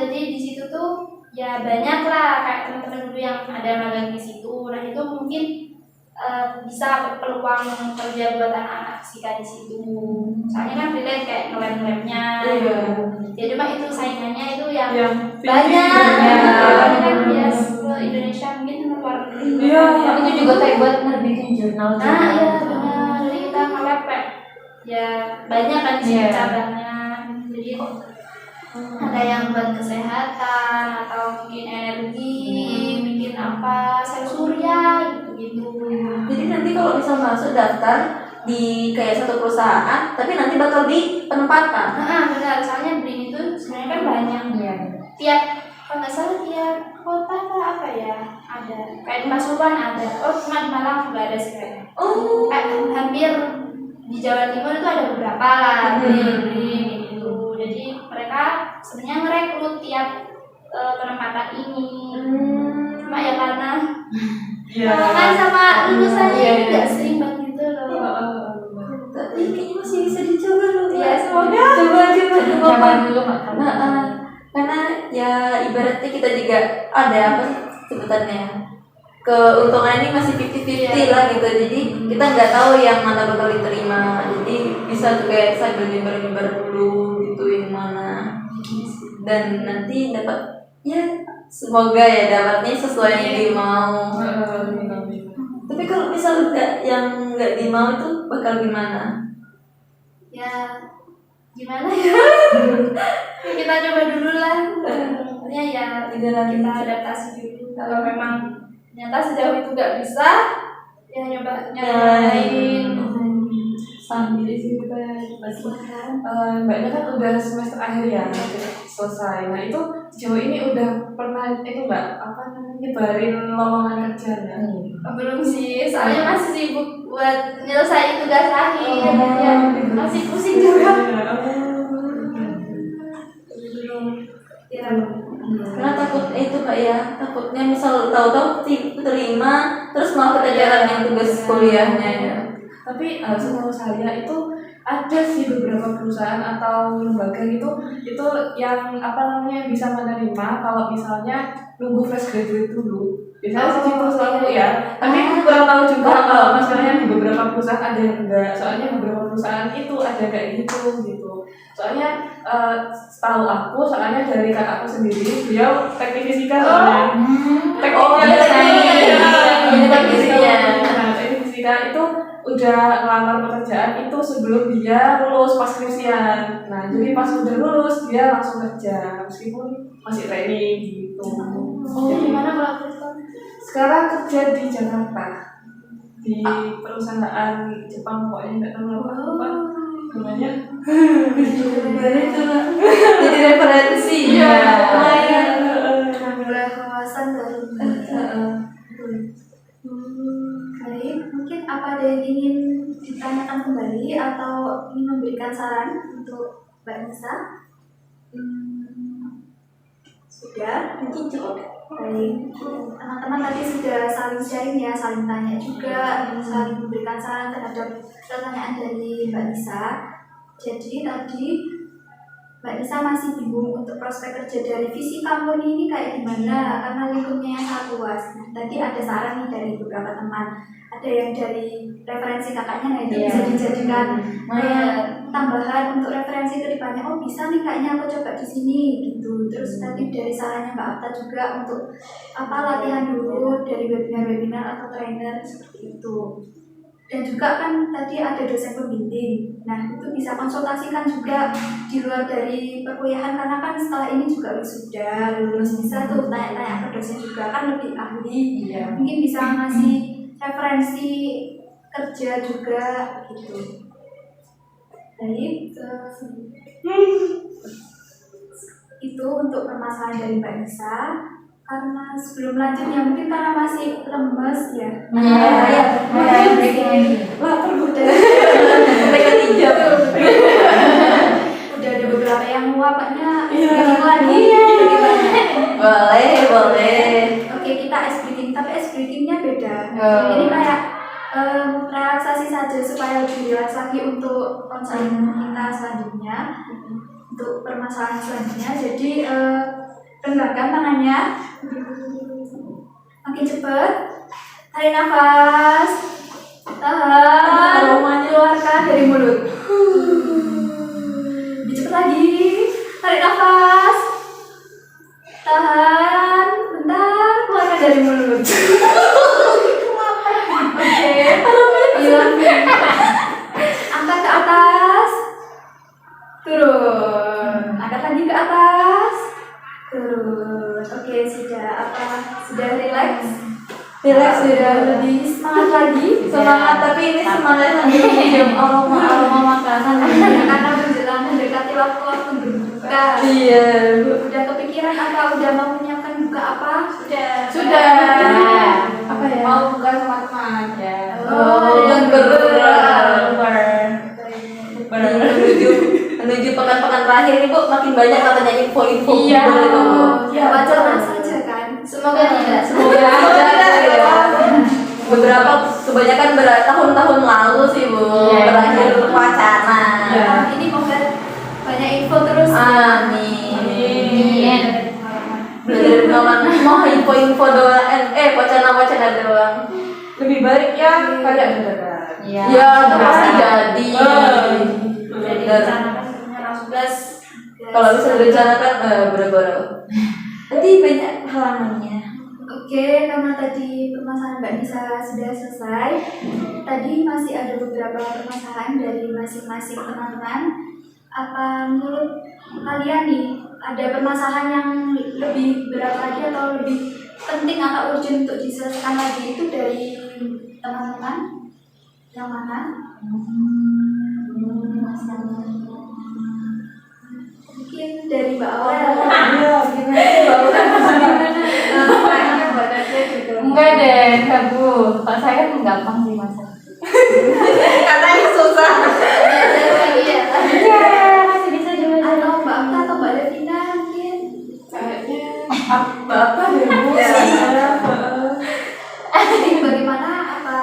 jadi di situ tuh ya banyak lah kayak teman-teman dulu yang ada magang di situ. Nah itu mungkin bisa peluang kerja buat anak-anak fisika di situ. Soalnya kan relate kayak ngelab-labnya. Ya cuma itu saingannya itu yang banyak. Soalnya kan ya Indonesia mungkin luar negeri. Itu juga kayak buat nerbitin jurnal juga. Nah iya benar. Jadi kita ngelab kayak ya banyak kan di sini cabangnya. Jadi ada yang buat kesehatan atau mungkin energi, bikin apa sel surya gitu. Jadi nanti kalau misal masuk daftar di kayak satu perusahaan, tapi nanti bakal di penempatan. Benar, soalnya BRIN itu sebenarnya kan banyak. Tiap kalau nggak salah tiap kota apa ya ada. Kayak di Pasuruan ada. Oh cuma di Malang nggak ada sih kayaknya. Kayak hampir di Jawa Timur itu ada beberapa lah BRIN gitu. Jadi mereka sebenarnya ngerekrut tiap penempatan ini. Cuma ya karena kan sama lulusannya tidak sering banget gitu loh. Tapi kayaknya masih bisa dicoba loh. Ya semoga. Coba dulu karena ya ibaratnya kita juga ada apa sih sebutannya, keuntungan ini masih 50-50 lah gitu, jadi kita nggak tahu yang mana bakal diterima, jadi bisa tuh kayak sambil nyembar dulu gitu yang mana, dan nanti dapat ya semoga ya dapatnya sesuai yang dimau. Tapi kalau misal yang nggak dimau itu bakal gimana? Ya gimana ya? Kita coba dulu lah. Ya kita adaptasi dulu. Kalau memang ternyata sejauh itu nggak bisa, ya nyobain. Sambil sih kita mbaknya kan udah semester akhir ya, selesai. Nah itu sejauh ini udah pernah itu mbak apa namanya nyebarin lowongan kerjanya? Belum sih, soalnya masih sibuk buat nyelesain tugas akhir. Ya, masih pusing juga. Karena takut itu kak ya, takutnya misal tahu-tahu terima terus malah keteteran yang tugas kuliahnya ya. Tapi setahu saya itu ada sih beberapa perusahaan atau lembaga gitu itu yang apa namanya bisa menerima kalau misalnya nunggu fresh graduate dulu. Biasanya segitu selalu ya. Tapi kurang tahu juga kalau masalahnya di beberapa perusahaan ada yang enggak. Soalnya beberapa perusahaan itu ada kayak gitu. Soalnya setahu aku, soalnya dari kakakku sendiri, beliau teknik fisika soalnya. Teknik fisika itu udah ngelamar pekerjaan itu sebelum dia lulus pas skripsian. Nah, jadi pas udah lulus dia langsung kerja meskipun masih training gitu. Jadi gimana kalau Sekarang kerja di Jakarta di perusahaan Jepang pokoknya nggak tahu apa namanya. Jadi referensi ya. Nambah wawasan baru. Baik, mungkin apa ada yang ingin ditanyakan kembali atau ingin memberikan saran untuk Mbak Nisa? Sudah, mungkin cukup. Baik, teman-teman tadi sudah saling sharing ya, saling tanya juga, saling memberikan saran terhadap pertanyaan dari Mbak Nisa. Jadi tadi Mbak Nisa masih bingung untuk prospek kerja dari fisika murni ini kayak gimana karena lingkupnya yang sangat luas. Nah, tadi ada saran nih dari beberapa teman, ada yang dari referensi kakaknya, nah itu bisa dijadikan tambahan untuk referensi ke depannya. Oh bisa nih kayaknya aku coba di sini gitu. Terus tadi dari sarannya Mbak Apta juga untuk apa latihan dulu dari webinar atau trainer seperti itu. Dan juga kan tadi ada dosen pembimbing. Nah itu bisa konsultasikan juga di luar dari perkuliahan karena kan setelah ini juga wisuda lulus bisa tuh tanya-tanya ke dosen juga kan lebih ahli. Mungkin bisa ngasih referensi kerja juga gitu. Baik, itu untuk permasalahan dari Mbak Nisa. Karena sebelum lanjut ya mungkin karena masih lemes ya. Lapar udah. Mereka hijau. Udah ada beberapa yang wabaknya Iya. lagi. Boleh. Oke, kita ice breathing, tapi ice breathingnya beda. Oh. Ini kayak relaksasi saja supaya lebih rileks lagi untuk konseling kita selanjutnya, untuk permasalahan selanjutnya. Jadi renggangkan tangannya, makin cepat. Tarik nafas, tahan, keluarkan dari mulut. Lebih cepat lagi. Tarik nafas, tahan, bentar, keluarkan dari mulut. Oke, hilang. Angkat ke atas, turun. Angkat lagi ke atas, turun. Oke, sudah relax. Sudah lebih semangat lagi. Semangat, tapi ini semangatnya lagi mencium aroma makanan. Karena menjelang mendekati waktu berbuka. Iya. Udah kepikiran apa? Udah mau menyiapkan buka apa? Sudah. Apa ya? Mau buka sama teman ya. Menuju pekan-pekan terakhir ini Bu, makin banyak katanya info-info. Iya. Ya wajar saja kan. Semoga tidak. Semoga tidak. Beberapa kebanyakan tahun-tahun lalu sih Bu, Iya. berakhir wacana. Iya. Ini moga banyak info terus. Amin. Belajar pengalaman mau info-info doang, wacana-wacana doang. Lebih baik ya kayak beneran. Iya. Ya, itu pasti jadi. Jadi Bener. rencanakan semuanya langsung gas. Kalau bisa direncanakan, boro-boro. Nanti banyak halamannya. Oke, karena tadi permasalahan Mbak Nisa sudah selesai, tadi masih ada beberapa permasalahan dari masing-masing teman-teman. Apa menurut kalian nih, ada permasalahan yang lebih berat lagi atau lebih penting atau urgent untuk diselesaikan lagi itu dari teman-teman? Yang mana? Mungkin dari Mbak Aurel. Iya, Kayaknya buat aja gitu. Enggak deh, enggak Bu. Kalau saya kan gampang sih masak. Katanya susah. Iya, masih bisa juga. Atau Mbak Akta atau Mbak Devina mungkin. kayaknya apa deh Bu? Jadi bagaimana, apa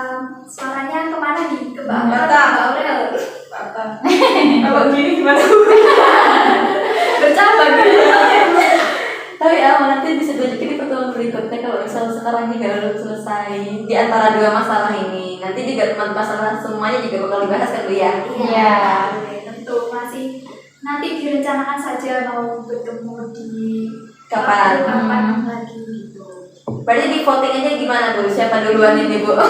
suaranya kemana nih? Ke Mbak Akta Akta. atau Mbak Aurel? Apa? Kalau gini gimana? Bercanda gitu. Tapi nanti bisa dilanjutin di pertemuan berikutnya kalau misal sekarang ini baru selesai di antara dua masalah ini. Nanti juga teman masalah semuanya juga bakal dibahas kan Bu ya? Iya. Tentu masih nanti direncanakan saja mau bertemu di Kapan? lagi gitu. Berarti di voting aja gimana Bu? Siapa duluan ini Bu? Ya,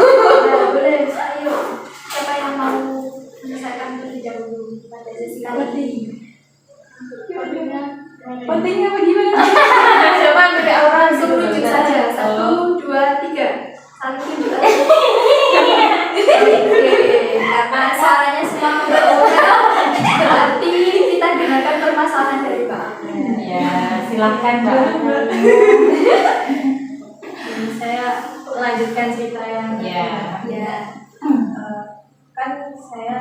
boleh, ayo. Siapa yang mau menyelesaikan terlebih dahulu pada sesi kali ini? Pentingnya apa gimana? Siapa yang dari aura langsung tunjuk saja. 1, 2, 3. Saling tunjuk aja. Oke, karena suaranya semua berbeda, berarti kita dengarkan permasalahan dari Mbak Akta. Iya, silahkan Mbak. Saya melanjutkan cerita yang Iya. Ya. kan saya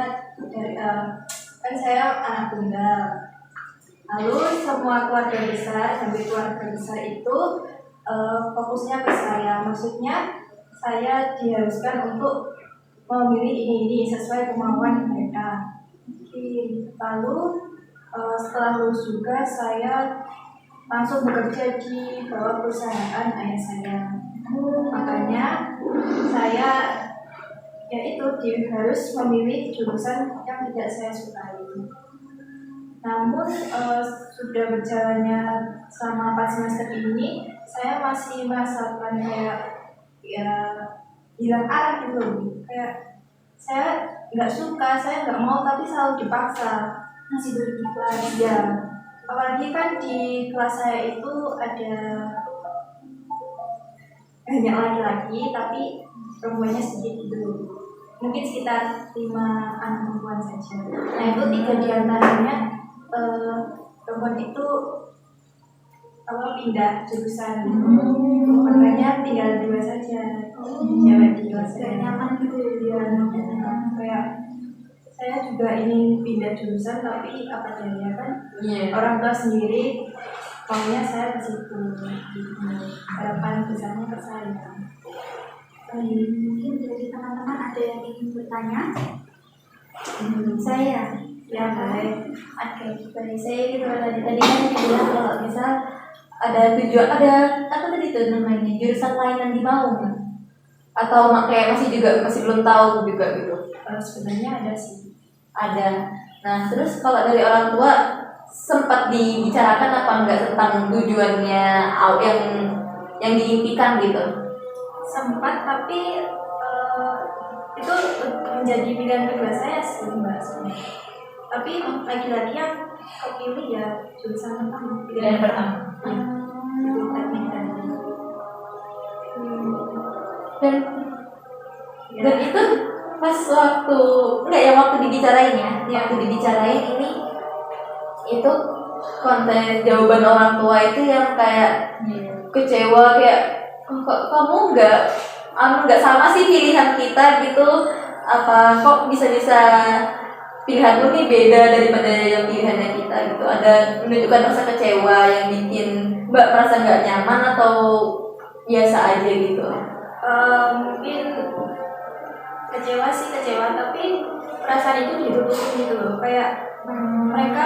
kan saya anak tunggal. Lalu semua keluarga besar, sampai keluarga besar itu fokusnya ke saya. Maksudnya saya diharuskan untuk memilih ini sesuai kemauan mereka. Lalu setelah lulus juga saya langsung bekerja di bawah perusahaan ayah saya. Makanya saya harus memilih jurusan yang tidak saya sukai. Namun sudah berjalannya selama 4 semester ini, saya masih merasakan kayak hilang arah gitu. Kayak saya nggak suka, saya nggak mau, tapi selalu dipaksa. Masih berikhlas. Ya, apalagi kan di kelas saya itu ada banyak laki-laki, tapi perempuannya sedikit gitu. mungkin sekitar 5 anak perempuan saja. Nah itu 3 diantaranya perempuan itu pindah jurusan gitu. Makanya tinggal 2 saja cewek di kelas Gak saya. nyaman gitu ya dia. Kayak saya juga ingin pindah jurusan tapi apa daya kan orang tua sendiri maunya saya ke situ gitu. Harapan besarnya ke saya. Mungkin dari teman-teman ada yang ingin bertanya? Saya Ya baik. oke dari saya gitu tadi kan dibilang kalau misal ada tujuan ada apa tadi tuh namanya jurusan lain yang dimau atau kayak masih belum tahu juga gitu. Sebenarnya ada sih. Ada. Nah, terus kalau dari orang tua sempat dibicarakan apa enggak tentang tujuannya yang diimpikan gitu? Sempat tapi itu menjadi pilihan kedua saya sih mbak sebenarnya. Tapi lagi-lagi yang kepilih ya jurusan pertama. Pilihan pertama. Itu teknik dan Dan itu pas waktu dibicarain ya, waktu dibicarain ini itu konten jawaban orang tua itu yang kayak kecewa kayak kok kamu nggak sama sih pilihan kita gitu, apa kok bisa pilihanmu nih beda daripada yang pilihannya kita gitu, ada menunjukkan rasa kecewa yang bikin Mbak merasa nggak nyaman atau biasa aja gitu. mungkin kecewa tapi perasaan itu ditutup gitu loh, kayak mereka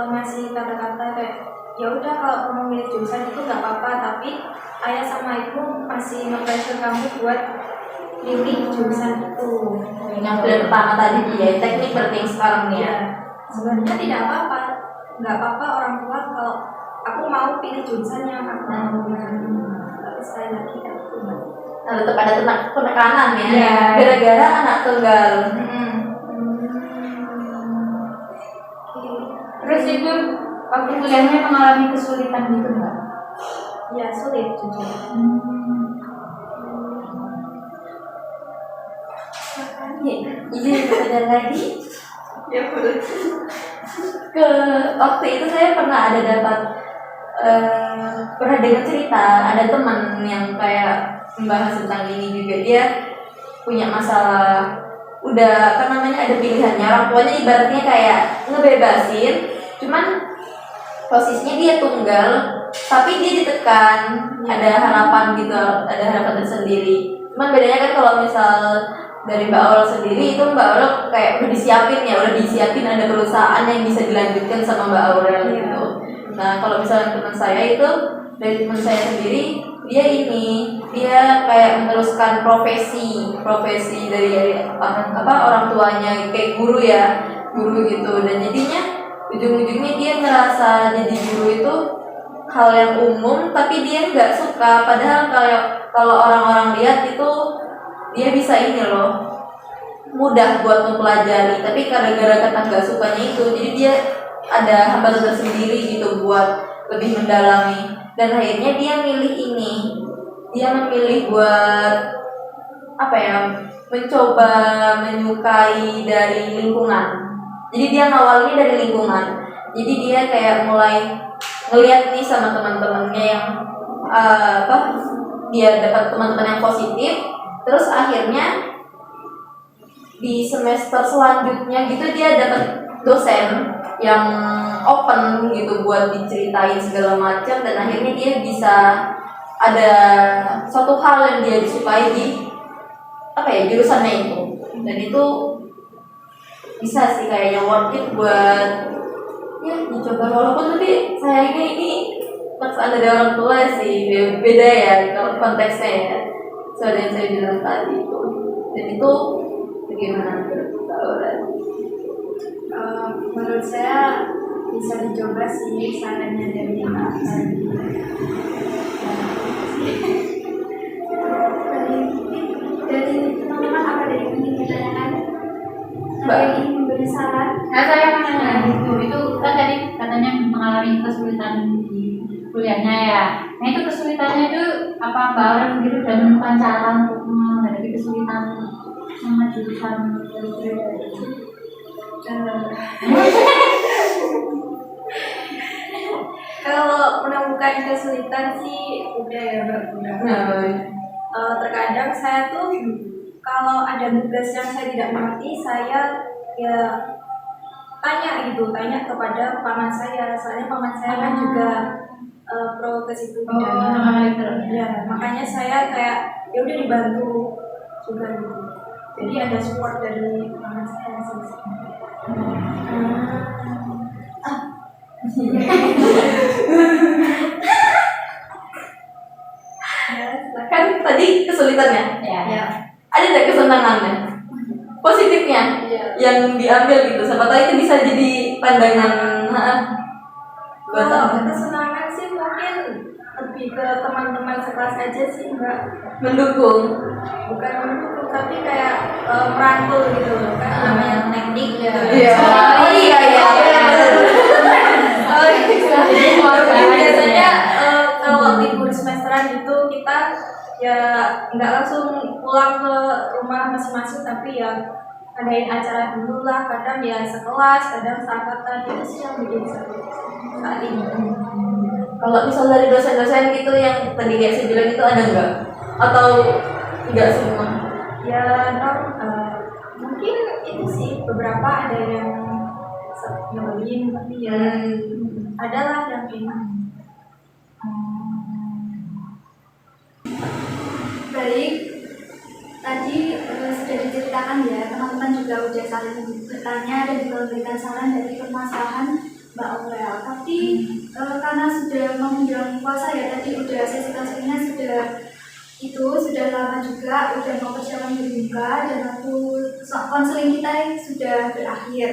masih kata-kata kayak ya udah kalau kamu milih jurusan itu nggak apa-apa, tapi ayah sama ibu masih nge-pressure kamu buat milih jurusan itu. Yang pertama tadi ya teknik berarti yang sekarang nih ya. Ya sebenarnya tidak apa-apa, nggak apa-apa orang tua kalau aku mau pilih jurusan yang aku mau. Tapi sekali lagi kan itu Mbak. Nah, tetap ada penekanan ya. Iya. Gara-gara anak tunggal. Terus itu waktu kuliahnya mengalami kesulitan gitu nggak? Ya sulit jujur. Izin belajar lagi. Ya boleh. Waktu itu saya pernah dengar cerita ada teman yang kayak membahas tentang ini juga, dia punya masalah, udah ada pilihannya, orang tuanya ibaratnya kayak ngebebasin, cuman posisinya dia tunggal tapi dia ditekan, ada harapan gitu, ada harapan tersendiri. Cuman bedanya kan kalau misal dari Mbak Aurel sendiri itu Mbak Aurel kayak udah disiapin ada perusahaan yang bisa dilanjutkan sama Mbak Aurel gitu. Nah kalau misalnya teman saya itu, dari teman saya sendiri dia kayak meneruskan profesi dari orang tuanya, kayak guru gitu, dan jadinya ujung-ujungnya dia ngerasa jadi guru itu hal yang umum tapi dia nggak suka, padahal kalau orang-orang lihat itu dia bisa mudah buat mempelajari, tapi gara-gara kata nggak sukanya itu jadi dia ada hambatan tersendiri gitu buat lebih mendalami, dan akhirnya dia memilih buat mencoba menyukai dari lingkungan. Jadi dia ngawalnya dari lingkungan, jadi dia kayak mulai ngeliat nih sama teman-temannya yang dia dapat teman-teman yang positif, terus akhirnya di semester selanjutnya gitu dia dapat dosen yang open gitu buat diceritain segala macam, dan akhirnya dia bisa ada suatu hal yang dia disukai di jurusannya itu, dan itu bisa sih kayaknya worth it buat dicoba, walaupun tapi sayangnya ini paksaan dari orang tua sih beda ya kalau konteksnya ya, soal yang saya bilang tadi itu. Dan itu bagaimana menurut Aurel? Menurut saya bisa dicoba sih sarannya dari Kak tadi. Dari teman-teman apa dari yang ingin ditanyakan? Mbak. Ada yang ingin memberi saran? Nah, saya mau nanya itu kan tadi katanya mengalami kesulitan di kuliahnya ya. Nah itu kesulitannya itu apa Mbak Aurel gitu dan menemukan cara untuk menghadapi kesulitan sama jurusan dari itu? Kalau menemukan kesulitan sih udah ya Mbak Bunda. Terkadang saya tuh kalau ada tugas yang saya tidak mengerti, saya ya tanya kepada paman saya. Soalnya paman saya kan juga pro ke situ bidangnya. Ya, makanya saya kayak ya udah dibantu juga gitu. Jadi ada support dari paman saya sih. Kan tadi kesulitannya, Ya. ada nggak kesenangannya, positifnya yang diambil gitu? Siapa tahu itu bisa jadi pandangan buat Kalau apa? kesenangan sih mungkin lebih ke teman-teman sekelas aja sih Mbak. Mendukung. Bukan mendukung tapi kayak merangkul gitu loh. Kan namanya teknik gitu. Iya. Oh iya. Jadi biasanya kalau libur semesteran itu kita ya nggak langsung pulang ke rumah masing-masing, tapi ya adain acara dulu lah. Kadang ya sekelas, kadang seangkatan, itu sih yang bikin seru saat ini. Kalau misal dari dosen-dosen gitu yang tadi kayak saya bilang itu ada nggak? Atau nggak semua? Ya mungkin itu sih beberapa ada yang nyebelin, tapi ya adalah yang enak. Baik, tadi sudah diceritakan ya, teman-teman juga udah saling bertanya dan juga memberikan saran dari permasalahan Mbak Aurel. Tapi karena sudah menjelang puasa ya, tadi udah sesi konselingnya sudah lama juga, udah mau persiapan berbuka dan waktu konseling kita sudah berakhir.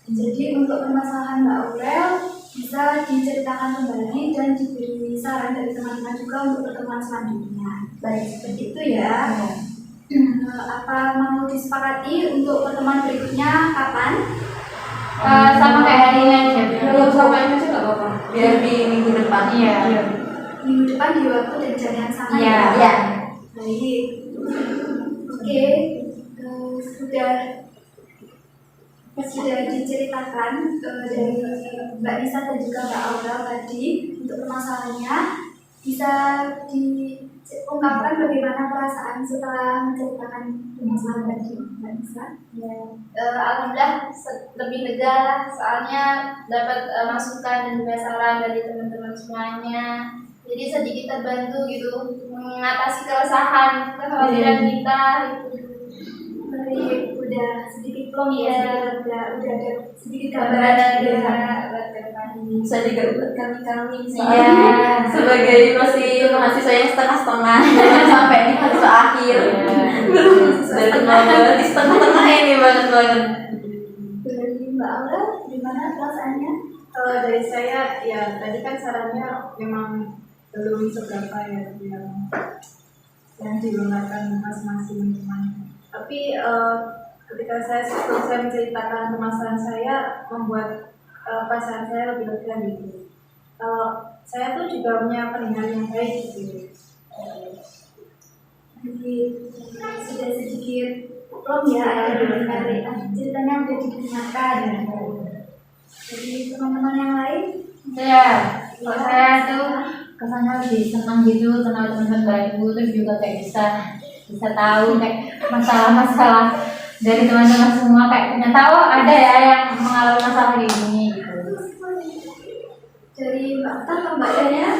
Jadi untuk permasalahan Mbak Aurel bisa diceritakan kembali dan diberi saran dari teman-teman juga untuk pertemuan selanjutnya. Baik, seperti itu ya. Apa mau disepakati untuk pertemuan berikutnya kapan? Sama kayak hari ini aja. Kalau sama ini sih nggak apa-apa. Biar di minggu depan. Iya. Minggu depan di waktu dan jam yang sama Iya. ya? Baik. Oke, sudah diceritakan dari Mbak Nisa dan juga Mbak Aurel tadi untuk permasalahannya. Bisa diungkapkan bagaimana perasaan setelah menceritakan permasalahan tadi, Mbak Nisa? Ya, alhamdulillah lebih lega lah, soalnya dapat masukan dan juga saran dari teman-teman semuanya. Jadi sedikit terbantu gitu mengatasi keresahan, kekhawatiran kita. Baik, udah sedikit plong Iya. udah ada sedikit Gambaran gambaran juga ya. buat ke depan. Bisa juga buat kami Iya. sebagai masih mahasiswa yang setengah-setengah jangan sampai di mahasiswa akhir belum sudah kenal di setengah-tengah ini banget. Dari Mbak Aurel, gimana perasaannya? Kalau dari saya ya tadi kan sarannya memang belum seberapa ya yang dibenarkan masing-masing teman. Tapi ketika saya selesai menceritakan permasalahan saya, membuat perasaan saya lebih lega gitu. Kalau saya tuh juga punya pendengar yang baik gitu. Jadi sudah sedikit plong ya, ada ceritanya udah didengarkan. Jadi teman-teman yang lain, Iya. Kalau saya tuh kesannya lebih senang gitu kenal teman-teman baru, terus juga kayak bisa tahu kayak masalah-masalah dari teman-teman semua, kayak ternyata ada ya yang mengalami masalah kayak gini gitu. dari Mbak Tan ke Mbak Dania,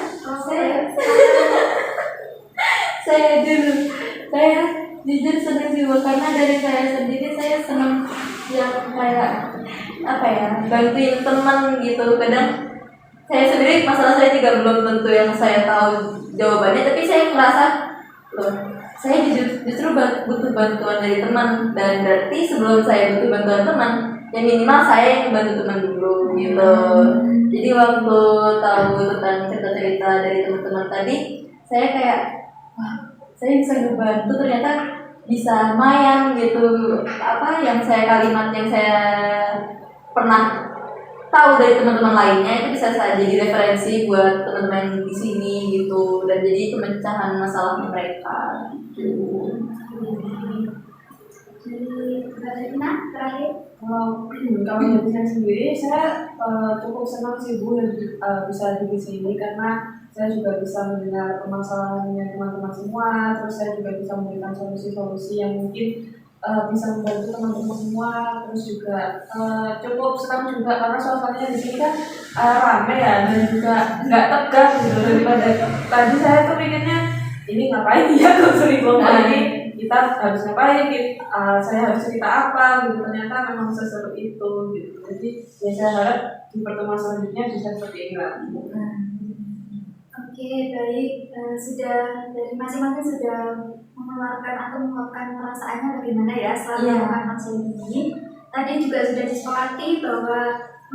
Saya dulu, saya jujur senang juga karena dari saya sendiri saya senang yang kayak apa ya, bantuin teman gitu. Kadang saya sendiri masalah saya juga belum tentu yang saya tahu jawabannya, tapi saya merasa loh, saya justru butuh bantuan dari teman, dan berarti sebelum saya butuh bantuan teman, ya minimal saya yang bantu teman dulu gitu. Jadi waktu tahu tentang cerita-cerita dari teman-teman tadi, saya kayak wah, saya bisa ngebantu, ternyata bisa lumayan gitu. Apa yang kalimat yang saya pernah tahu dari teman-teman lainnya itu bisa saya jadi referensi buat teman-teman di sini gitu, dan jadi pemecahan masalah mereka gitu. Nah, terakhir. Kalau dari saya sendiri, saya cukup senang sih Bu bisa di sini karena saya juga bisa mendengar permasalahannya teman-teman semua, terus saya juga bisa memberikan solusi-solusi yang mungkin bisa membantu teman-teman semua, terus juga cukup senang juga karena suasananya di sini kan rame ya dan juga nggak tegang gitu daripada tadi saya tuh mikirnya ini ngapain ya konseling kelompok ini kita harus ngapain gitu, saya harus cerita apa gitu, ternyata memang seseru itu gitu. Jadi ya saya harap di pertemuan selanjutnya bisa seperti ini lagi. Oke, baik. Sudah dari masing-masing sudah mengeluarkan atau mengungkapkan perasaannya bagaimana ya setelah melakukan konseling ini. Tadi juga sudah disepakati bahwa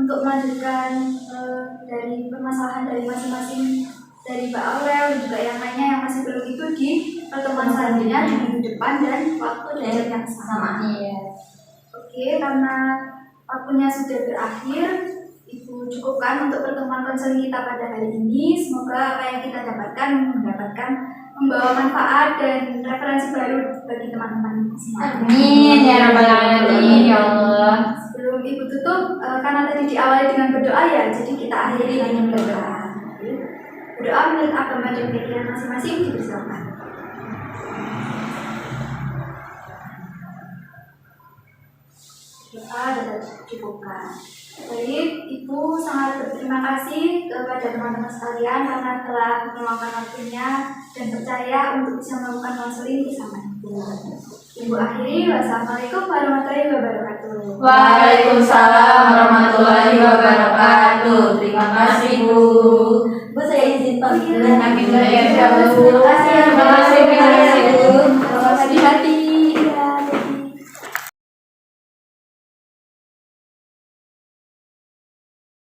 untuk melanjutkan dari permasalahan dari masing-masing dari Mbak Aurel dan juga yang lainnya yang masih belum itu di pertemuan selanjutnya di minggu depan dan waktu dan jam yang sama. Oke, karena waktunya sudah berakhir, Ibu cukupkan untuk pertemuan konseling kita pada hari ini. Semoga apa yang kita dapatkan membawa manfaat dan referensi baru bagi teman-teman semua. Amin ya rabbal alamin ya Allah. Sebelum Ibu tutup, karena tadi diawali dengan berdoa ya, jadi kita akhiri dengan berdoa. Berdoa menurut agama dan keyakinan masing-masing dipersilakan. Doa dapat cukupkan. Baik, Ibu sangat berterima kasih kepada teman-teman sekalian karena telah meluangkan waktunya dan percaya untuk bisa melakukan konseling bersama Ibu. Ibu akhiri, wassalamualaikum warahmatullahi wabarakatuh. Waalaikumsalam warahmatullahi wabarakatuh. Terima kasih Bu. Bu saya izin pamit. Amin. Terima kasih.